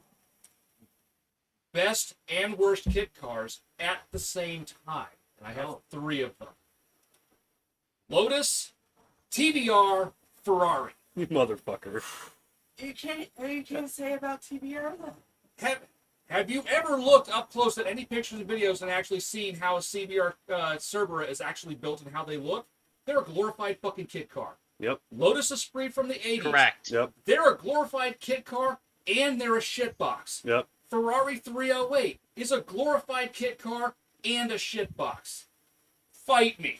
best and worst kit cars at the same time, and I have three of them: Lotus, TVR, Ferrari. You motherfucker. You can't say about TBR though. Have you ever looked up close at any pictures and videos and actually seen how a CBR Cerberus is actually built and how they look? They're a glorified fucking kit car. Yep. Lotus Esprit from the 80s. Correct. Yep. They're a glorified kit car and they're a shitbox. Yep. Ferrari 308 is a glorified kit car and a shitbox. Fight me.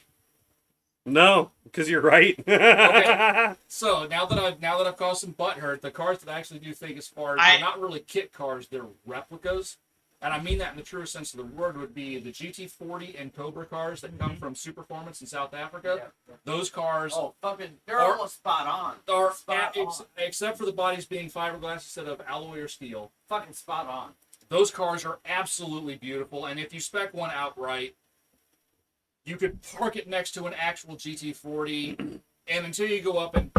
No, because you're right. Okay. So now that I've caused some butt hurt, the cars that I actually do think as far as they're not really kit cars, they're replicas. And I mean that in the truest sense of the word would be the GT40 and Cobra cars that come from Superformance in South Africa. Yeah. Those cars Oh, fucking, they're Are- almost spot on. are, Spot on. except for the bodies being fiberglass instead of alloy or steel, Fucking spot on. those cars are absolutely beautiful. And if you spec one outright, you could park it next to an actual GT40, and until you go up and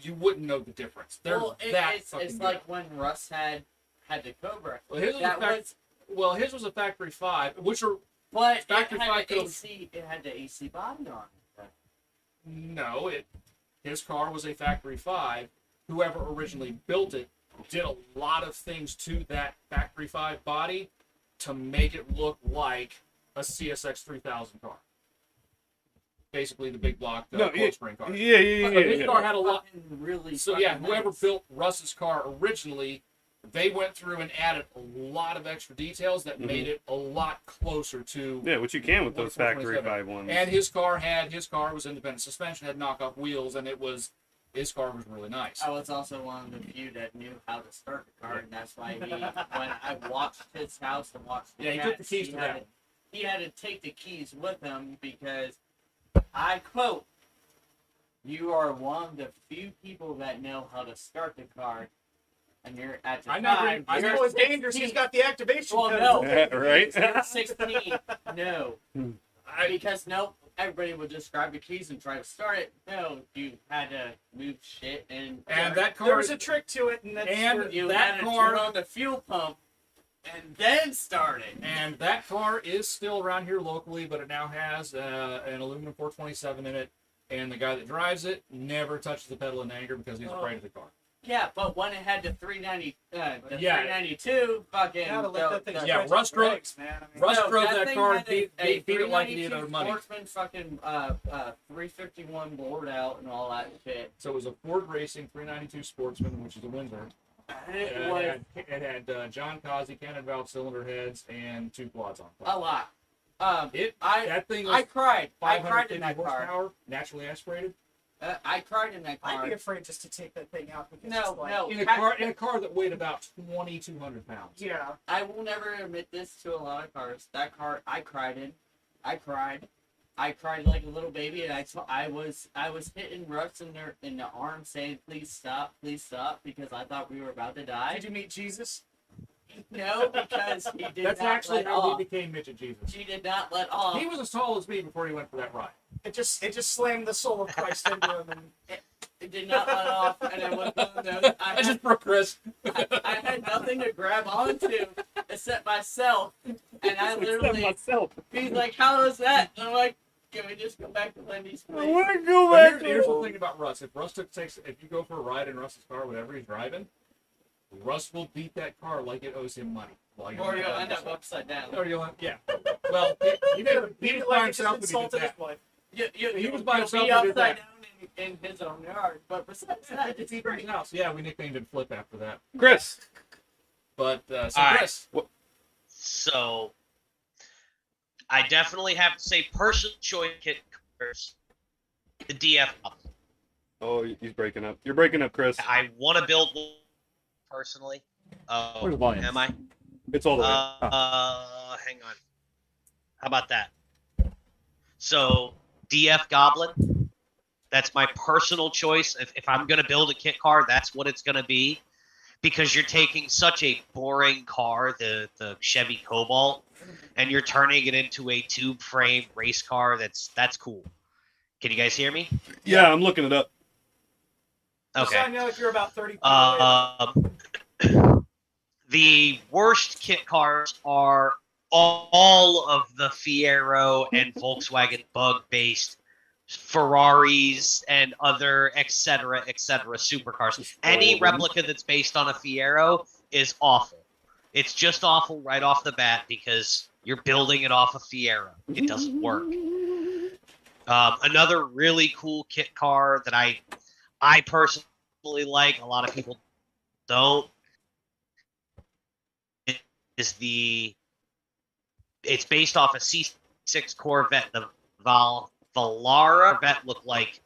you wouldn't know the difference. They're Well, that it's fucking like when Russ had the Cobra. Well, his was, That his was a factory 5, which are But Factory it had five the Cobra. AC. It had the AC body on it. no, his car was a factory 5. Whoever originally built it did a lot of things to that factory 5 body to make it look like a CSX 3000 car. Basically, the big block No, cold spring car. Yeah. His car had a lot. Fucking really. So fucking yeah, whoever nice. built Russ's car originally, they went through and added a lot of extra details that made it a lot closer to. Yeah, what you can with those factory 427. 5 ones. And his car was independent suspension, had knockoff wheels, and his car was really nice. I was also one of the few that knew how to start the car, and that's why when I watched his house and watched the Yeah, he took the cats, keys to that. He had to take the keys with him because, I quote, "You are one of the few people that know how to start the car, and you're at the I never- time. I you're never- It's dangerous. He's got the activation Well, code. no. Yeah, right? You're 16. No. Because no, everybody would just grab your keys and try to start it. No, you had to move shit and And that car There was a trick to it, and that's And where- you that had to car- turn on the fuel pump and then start it. And that car is still around here locally, but it now has an aluminum 427 in it. And the guy that drives it never touches the pedal in anger because he's afraid of the car. Yeah, but when it had the 390, Yeah. 392, fucking. gotta let that thing Yeah, stretch Russ its drove- legs, man. I mean, Russ No, drove that thing car had and beat it like he did 392 owed money. Sportsman fucking 351 board out and all that shit. So it was a Ford Racing 392 Sportsman, which is a Windsor. It was It had John Causey, cannon valve cylinder heads, and 2 quads on a top. lot. That thing was I cried. I cried in 550 that car. horsepower, naturally aspirated. I cried in that I'd car. be afraid just to take that thing out because No, it's like, no. In a car that weighed about 2,200 pounds. yeah. I will never admit this to a lot of cars. That car, I cried in. I cried. I cried like a little baby, and I was hitting Russ in the arm, saying, please stop," because I thought we were about to die. Did you meet Jesus? No, because he did That's not actually let how off. he became Midget Jesus. He did not let off. He was as tall as me before he went for that ride. It just slammed the soul of Christ into him. And It did not let off, and I was one of those. I just broke Chris. I had nothing to grab onto except myself, and I literally. myself. He's like, "How is that?" And I'm like, Can we just go back to Wendy's? I Please? want to go But back. here's the thing about Russ. If you go for a ride in Russ's car, whatever he's driving, Russ will beat that car like it owes him money. While you're Or in you'll the end car. up upside down. Or you'll, yeah. Well, he did by himself when he did that. He was by himself Be and did upside that. down in his own yard. But besides that, it's His great. house. Yeah, we nicknamed him Flip after that. Chris. But so All right. Chris, So I definitely have to say personal choice kit cars, the DF. Oh, he's breaking up. You're breaking up, Chris. I want to build one personally. Where's the volume? Am I? It's all the way. Hang on. How about that? So DF Goblin. That's my personal choice. If I'm gonna build a kit car, that's what it's gonna be. Because you're taking such a boring car, the Chevy Cobalt, and you're turning it into a tube frame race car. That's cool. Can you guys hear me? Yeah, I'm looking it up. Just so I Okay. know if you're about 30 feet away. The worst kit cars are all of the Fiero and Volkswagen bug-based Ferraris and other etc. supercars. Any replica that's based on a Fiero is awful. It's just awful right off the bat because you're building it off a Fiero. It doesn't work. Another really cool kit car that I personally like, a lot of people don't, is it's based off a C6 Corvette, the Valara. Corvette looked like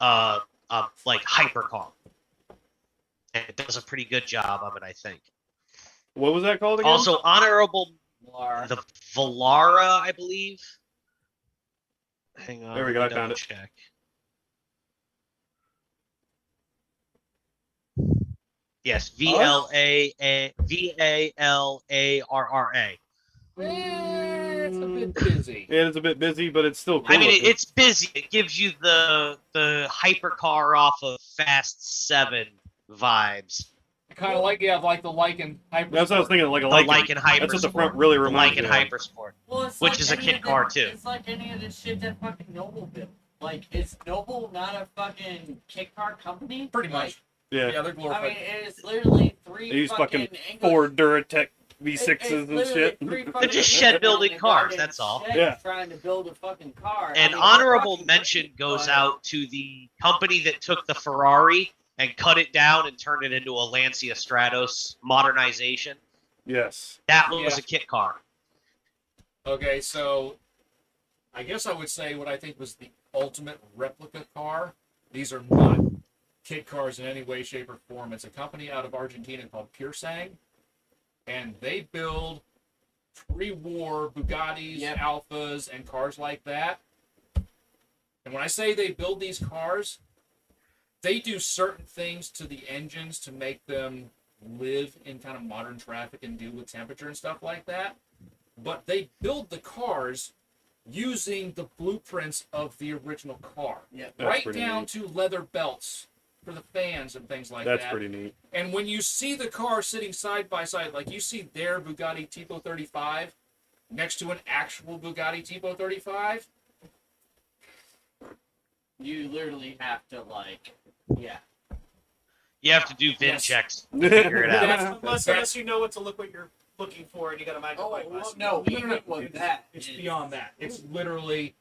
hypercar. And it does a pretty good job of it, I think. What was that called again? Also, honorable Lar. the Valara, I believe. Hang on. There we go, let me I found double it. check. Yes, Valarra. it's a bit busy. Yeah, it's a bit busy, but it's still cool. I mean, looking. it's busy. It gives you the hypercar off of Fast 7 vibes. Kind of like the Lycan Hyper. That's what I was thinking. Like a The Lycan Hypersport. That's what the front really The reminds me Lycan of. Hypersport. Well, it's Which like is a any kit of the- car, too. It's like any of the shit that fucking Noble built. Like, is Noble not a fucking kit car company? Pretty much. Yeah. Yeah, they're I glorified. mean, it's literally three They use fucking English- Ford Duratec it's V6s and literally shit. three They're fucking just shed building English cars, fucking that's all. sheds Yeah. Trying to build a fucking car. An I mean, honorable fucking mention great, goes but- out to the company that took the Ferrari and cut it down and turned it into a Lancia Stratos modernization. Yes. That was Yeah. a kit car. Okay, so I guess I would say what I think was the ultimate replica car. These are not kit cars in any way, shape, or form. It's a company out of Argentina called Pilsner, and they build pre-war Bugattis, Yep. Alphas, and cars like that. And when I say they build these cars, they do certain things to the engines to make them live in kind of modern traffic and deal with temperature and stuff like that. But they build the cars using the blueprints of the original car. Yeah. That's right pretty down neat. to leather belts for the fans and things like That's that. pretty neat. And when you see the car sitting side by side, like you see their Bugatti Tipo 35 next to an actual Bugatti Tipo 35, You literally have to, like, yeah. You have to do VIN Yes. checks to figure it out. Unless you know what you're looking for and you got a magnifying glass. no, even with that. it's beyond that. It's literally,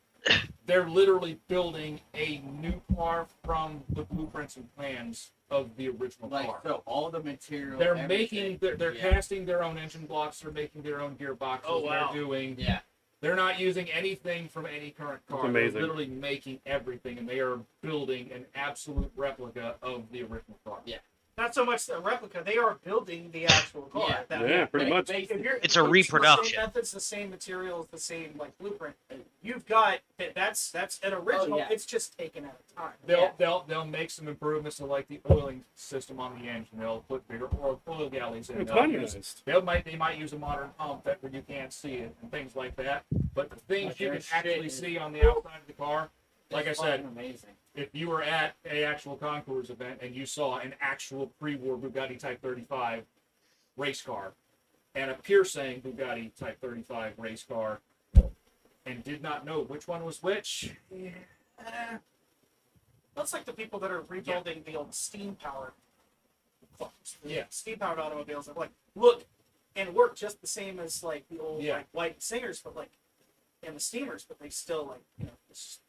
they're literally building a new car from the blueprints and plans of the original Like, car. so all the material. They're everything, making, they're yeah. casting their own engine blocks. They're making their own gearboxes. Oh, wow. They're doing. Yeah. They're not using anything from any current car. That's amazing. They're literally making everything, and they are building an absolute replica of the original car. Yeah. Not so much the replica; they are building the actual car. Yeah. That- Yeah, pretty much. If you're- It's a reproduction. The same methods, the same materials, the same blueprint. You've got that's an original. Oh, yeah. It's just taken out of time. They'll make some improvements to like the oiling system on the engine. They'll put bigger oil galleys in. It's They'll use- modernized. They might use a modern pump that where you can't see it and things like that. But the things But you their can shit actually is- see on the outside of the car, like I It's said, fucking amazing. if you were at a actual concours event and you saw an actual pre-war Bugatti Type 35 race car and a Piercing Bugatti Type 35 race car, and did not know which one was which. Yeah. That's like the people that are rebuilding the old steam-powered fucks. Yeah. Steam-powered automobiles that like look and work just the same as like the old Yeah. like white Singers, but like and the Steamers, but they still like it's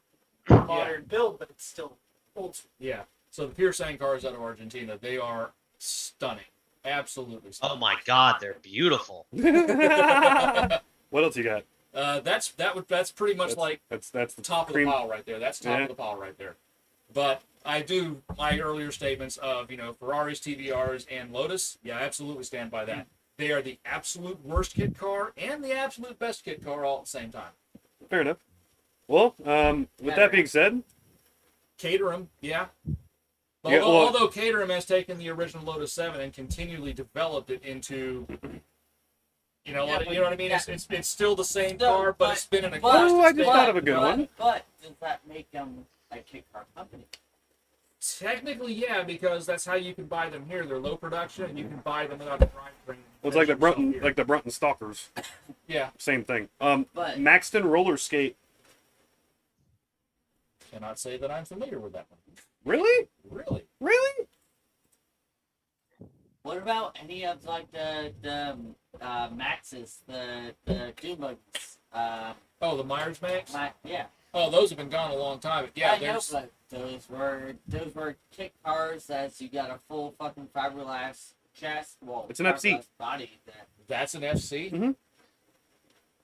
just modern build, but it's still old school. Yeah. So the Piersang cars out of Argentina, they are stunning. Absolutely Oh stunning. my God, they're beautiful. What else you got? That's pretty much like That's the top of the pile right there. That's top of the pile right there. But I do my earlier statements of, Ferraris, TVRs, and Lotus. Yeah, I absolutely stand by that. They are the absolute worst kit car and the absolute best kit car all at the same time. Fair enough. Well, with that being said, Caterham, yeah. Yeah, well- Although Caterham has taken the original Lotus 7 and continually developed it into, you know what I mean? It's still the same car, but it's been in a class. Oh, I just thought of a good one. But does that make them a kit car company? Technically, yeah, because that's how you can buy them here. They're low production, and you can buy them without a drivetrain. well, it's like the Brunton, Here. like the Brunton Stalkers. Yeah, Same thing. But- Maxton Roller Skate. cannot say that I'm familiar with that one. Really? Really? Really? What about any of like the Maxes, the Doom buggies? Oh, the Myers Max? Yeah. Oh, those have been gone a long time. But yeah, I know, there's. but those were kit cars as you got a full fucking fiberglass chest. Well, It's an FC. fiberglass body. That's an FC. Mhm.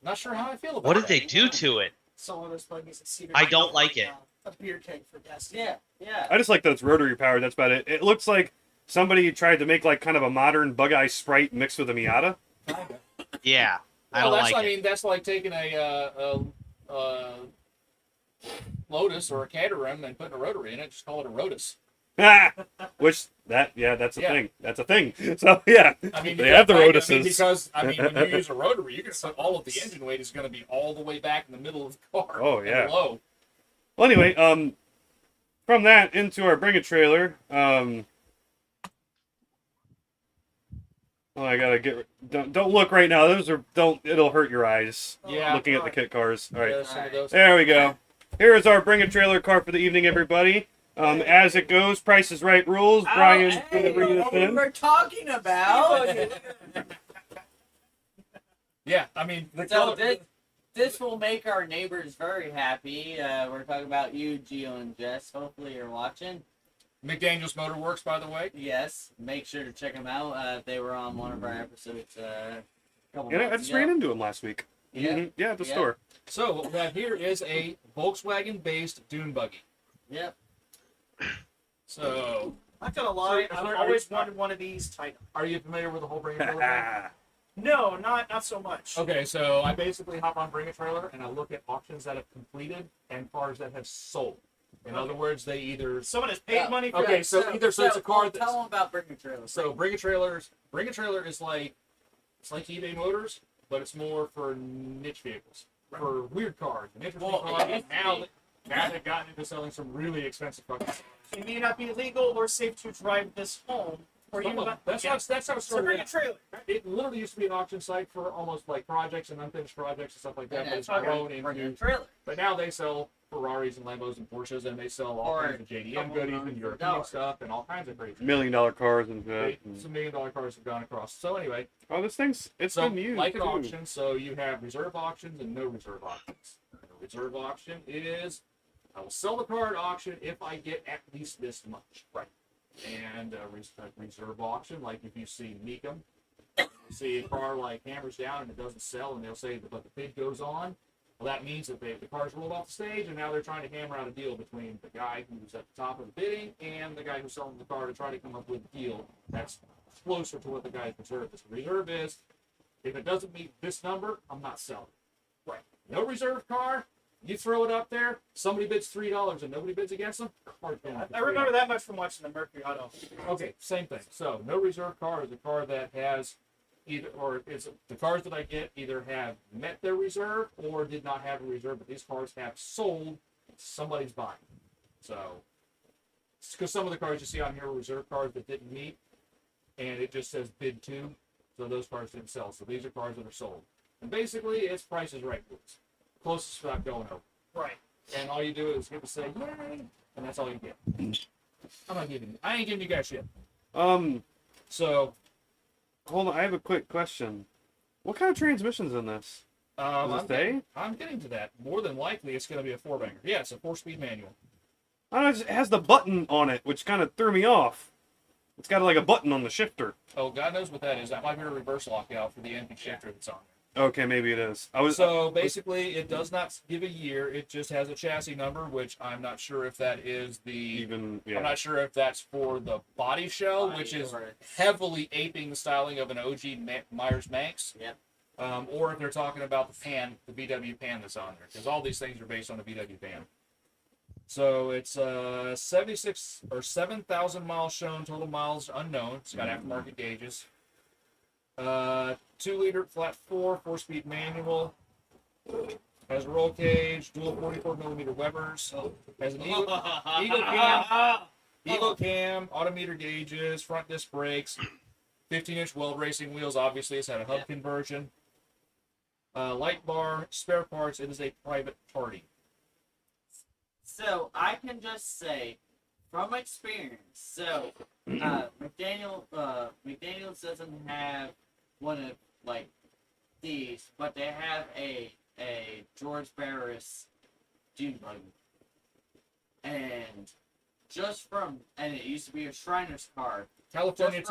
Not sure how I feel about What did that. they do to it? Some of those buggies at Cedar. I don't like it. A beer keg for gas. Yeah, yeah. I just like that it's rotary powered. That's about it. It looks like somebody tried to make like kind of a modern Bug-Eye Sprite mixed with a Miata. Kinda. Yeah, I Well, don't that's, like I it. mean, that's like taking a Lotus or a Caterham and putting a rotary in it. Just call it a Rotus. Which that's a Yeah. thing. That's a thing. So yeah, I mean, they have the I mean, Rotuses. because when you use a rotary, you can put all of the engine weight is going to be all the way back in the middle of the car. Oh, and yeah. low. Well, anyway, from that into our Bring a Trailer. Oh, I gotta get. Don't look right now. Those are It'll hurt your eyes. Yeah. Looking at the kit cars. All right. Yeah, some of those. There we go. Here is our Bring a Trailer car for the evening, everybody. As it goes, Price is Right rules. Brian's going to bring this what we in. were talking about. Yeah, I mean, the So color, this will make our neighbors very happy. We're talking about you, Gio and Jess. Hopefully you're watching. McDaniel's Motor Works, by the way. Yes, make sure to check them out. They were on one of our episodes a couple Yeah, I months just ago. ran into him last week. Yeah. Mhm. Yeah, at the Yeah. store. So what we have here is a Volkswagen-based dune buggy. Yep. So, Not gonna lie, So, I've are- always wanted one of these type. are you familiar with the whole Bring a Trailer thing? No, not so much. Okay, so I basically hop on Bring a Trailer and I look at auctions that have completed and cars that have sold. In other words, they either Someone has paid money for Okay, that. so either it's a car tell them about Brick Trailer. so Bring a Trailer is like eBay Motors, but it's more for niche vehicles, for weird cars, and interesting Well, cars. it used to Now, be. now they've gotten into selling some really expensive fucking cars. It may not be legal or safe to drive this home. Or Some even of- That's how it So started. bring a out. trailer. It literally used to be an auction site for almost like projects and unfinished projects and stuff like that. But it's That's grown Brick into. Trailer. But now they sell Ferraris and Lambos and Porsches, and they sell all Or kinds of JDM couple goodies millions and of European dollars. stuff and all kinds of crazy. $1 million cars and Some $1 million cars have gone across. So anyway, oh, this thing's it's so been used like an too. auction, so you have reserve auctions and no reserve auctions. A reserve auction is I will sell the car at auction if I get at least this much. Right. And a reserve auction, like if you see Meekum, you see a car like hammers down and it doesn't sell, and they'll say that but the bid goes on. Well, that means that the car's rolled off the stage, and now they're trying to hammer out a deal between the guy who's at the top of the bidding and the guy who's selling the car to try to come up with a deal that's closer to what the guy's reserve is. Reserve is, if it doesn't meet this number, I'm not selling. Right. No reserve car, you throw it up there, somebody bids $3 and nobody bids against them, car's going up to I remember $3. that much from watching the Mercury Auto. Okay, same thing. So no reserve car is a car that has either, or is the cars that I get either have met their reserve or did not have a reserve, but these cars have sold, somebody's buying. So, because some of the cars you see on here are reserve cars that didn't meet, and it just says bid 2, so those cars didn't sell. So these are cars that are sold. And basically, it's Price is Right rules. closest without going over. Right. And all you do is give a say, yay, and that's all you get. I ain't giving you guys shit. So, Hold on, I have a quick question. What kind of transmission's in this? Does it say? I'm getting to that. More than likely, it's going to be a 4-banger. Yeah, it's a 4-speed manual. I don't know, it has the button on it, which kind of threw me off. It's got like a button on the shifter. Oh, God knows what that is. That might be a reverse lockout for the empty shifter that's on there. Okay, maybe it is. So basically, it does not give a year. It just has a chassis number, which I'm not sure if that is I'm not sure if that's for the body shell, which is heavily aping the styling of an OG Myers Manx. Yep. Or if they're talking about the pan, the VW pan that's on there, because all these things are based on the VW pan. So it's 76 or 7,000 miles shown, total miles unknown. It's got aftermarket gauges. 2-liter flat 4-speed manual. Has a roll cage, dual 44mm Webers. Has an Eagle cam, autometer gauges, front disc brakes, 15-inch weld racing wheels. Obviously, it's had a hub conversion. Light bar, spare parts. It is a private party. So I can just say, from experience, so McDaniel's doesn't have one of like these, but they have a George Barris dune buggy, and it used to be a Shriner's car. California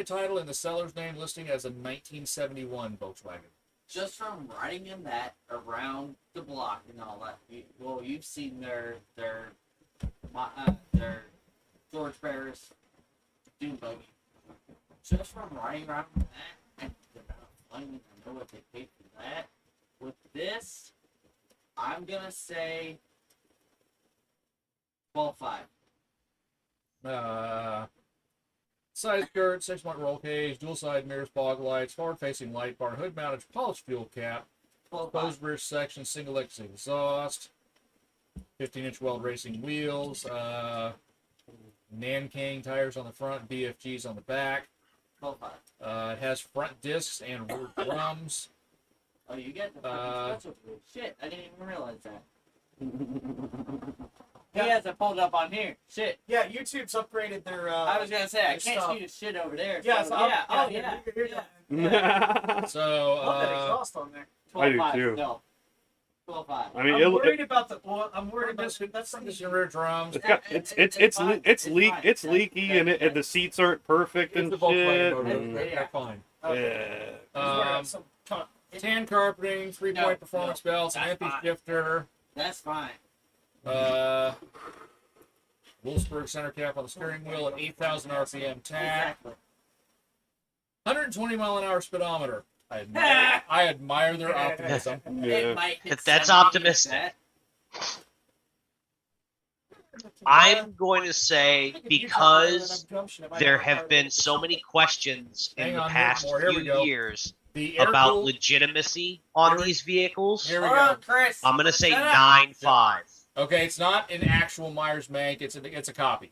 title and the seller's name listing as a 1971 Volkswagen. Just from riding in that around the block and all that, you've seen their George Barris dune buggy. Just from riding around in that, and the amount of money I know what they paid for that. With this, I'm gonna say 12.5. Side skirt, 6-point roll cage, dual side mirrors, fog lights, forward-facing light bar, hood-mounted polished fuel cap, 12.5. closed rear section, single exit exhaust, 15-inch weld racing wheels, Nankang tires on the front, BFGs on the back. 12.5. It has front discs and rear drums. Oh, you get the fucking special blue. Shit, I didn't even realize that. He has it pulled up on here. Shit. Yeah, YouTube's upgraded their. I was gonna say I their can't stuff. see the shit over there. Yeah, so, so yeah. Oh yeah. Yeah. So, Love that exhaust on there. I do 12.5 too. still. 12.5. I mean, I'm worried about the oil. I'm worried about that's that's the rear drums. it's got it's fine. leaky and the seats aren't perfect It's and the Volkswagen shit. motor. and- They're fine. Yeah. Tan carpeting, 3-point No, performance belts, an that's empty fine. shifter, That's fine. Wolfsburg center cap on the steering wheel, an 8,000 RPM tach, Exactly. 120 mile an hour speedometer. I admire their optimism. Yeah. It might hit That's 70 optimistic. that. I'm going to say because there have been so many questions in Hang the on, past here we few go. years The air about cooled- legitimacy on Here we- these vehicles, Here we Hold go. on, Chris. I'm going to say Shut up. 9.5. Okay, it's not an actual Myers Mank. It's a copy.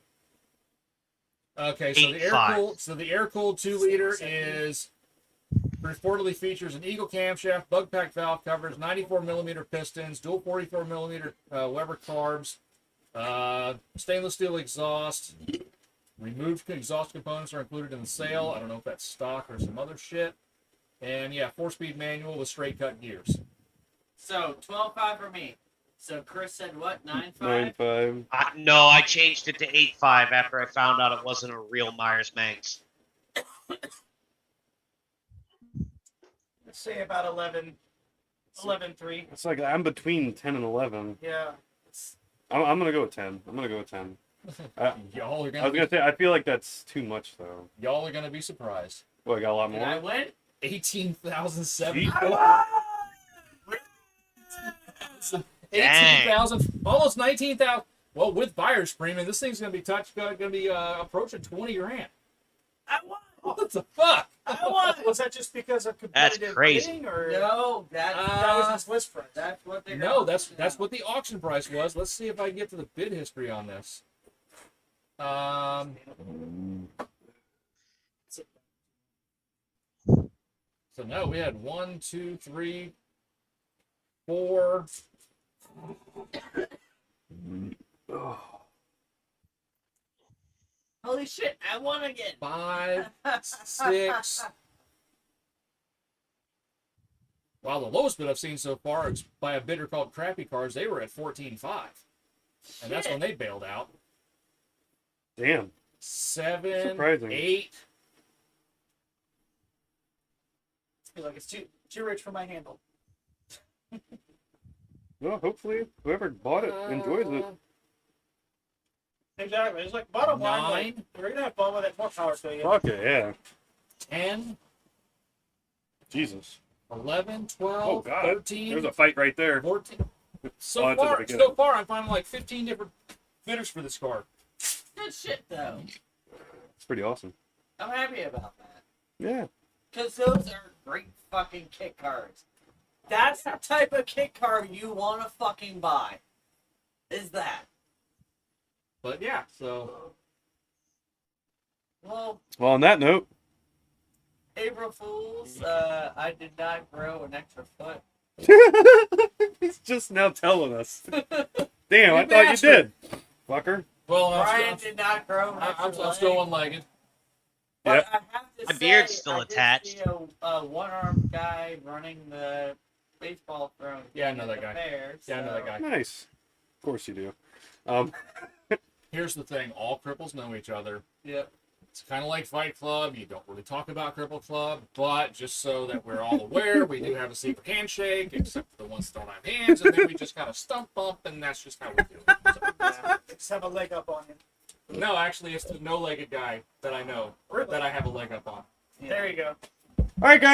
Okay, so the 8.5. air cooled 2-liter is reportedly features an Eagle camshaft, bug pack valve covers, 94mm pistons, dual 44mm Weber carbs, stainless steel exhaust. Removed exhaust components are included in the sale. I don't know if that's stock or some other shit. And yeah, 4-speed manual with straight cut gears. So 12.5 for me. So Chris said what? 9.5. 9.5. No, I changed it to 8.5 after I found out it wasn't a real Myers Manx. Let's say about 11.3. It's like I'm between 10 and 11. Yeah. I'm gonna go with 10. I'm gonna go with 10. Y'all are I gonna was gonna say I feel like that's too much though. y'all are gonna be surprised. Well, I got a lot Did I more. win? 18,007. Jeez. 18,000, almost 19,000. Well, with buyer's premium, this thing's gonna be approaching 20 grand. I won. What the fuck? I won. Was that just because of competitive crazy. bidding, or No, that was his list price? that's what they're. No, gonna that's do what the auction price was. Let's see if I can get to the bid history on this. So no, we had 1, 2, 3, 4, Holy shit, I won again. 5, 6. Wow, the lowest bid I've seen so far is by a bidder called Crappy Cars. They were at 14.5, and that's when they bailed out. Damn. 7, Surprising. 8. I feel like it's too rich for my handle. Well, hopefully whoever bought it enjoys it. Exactly. It's like bottom line. 9. Like, we're gonna have fun with it. More power to you. Fuck it, yeah. 10, Jesus. 11, 12, Oh god. 13, There's a fight right there. 14. Oh, So it's at the far, beginning. I'm finding like 15 different bidders for this car. Good shit, though. It's pretty awesome. I'm happy about that. Yeah. Because those are great fucking kit cars. That's the type of kit car you want to fucking buy. Is that. But yeah, so Well, Well, on that note, April Fools, I did not grow an extra foot. he's just now telling us. Damn, I You thought you bastard. did. Fucker. well, Brian did not grow an extra I'm leg. still one-legged. But Yep. I have to My say, beard's still I did attached. see a one-armed guy running the baseball throwing. Yeah, I know at that the guy. fair, Yeah, I know that so- guy. Nice. Of course you do. Here's the thing: all cripples know each other. Yep. It's kind of like Fight Club. You don't really talk about Cripple Club, but just so that we're all aware, we do have a secret handshake, except for the ones that don't have hands, and then we just kind of stump bump, and that's just how we do it. So, Yeah. Just have a leg up on you. no, actually, it's the no-legged guy that I know that I have a leg up on. There you go. All right, guys.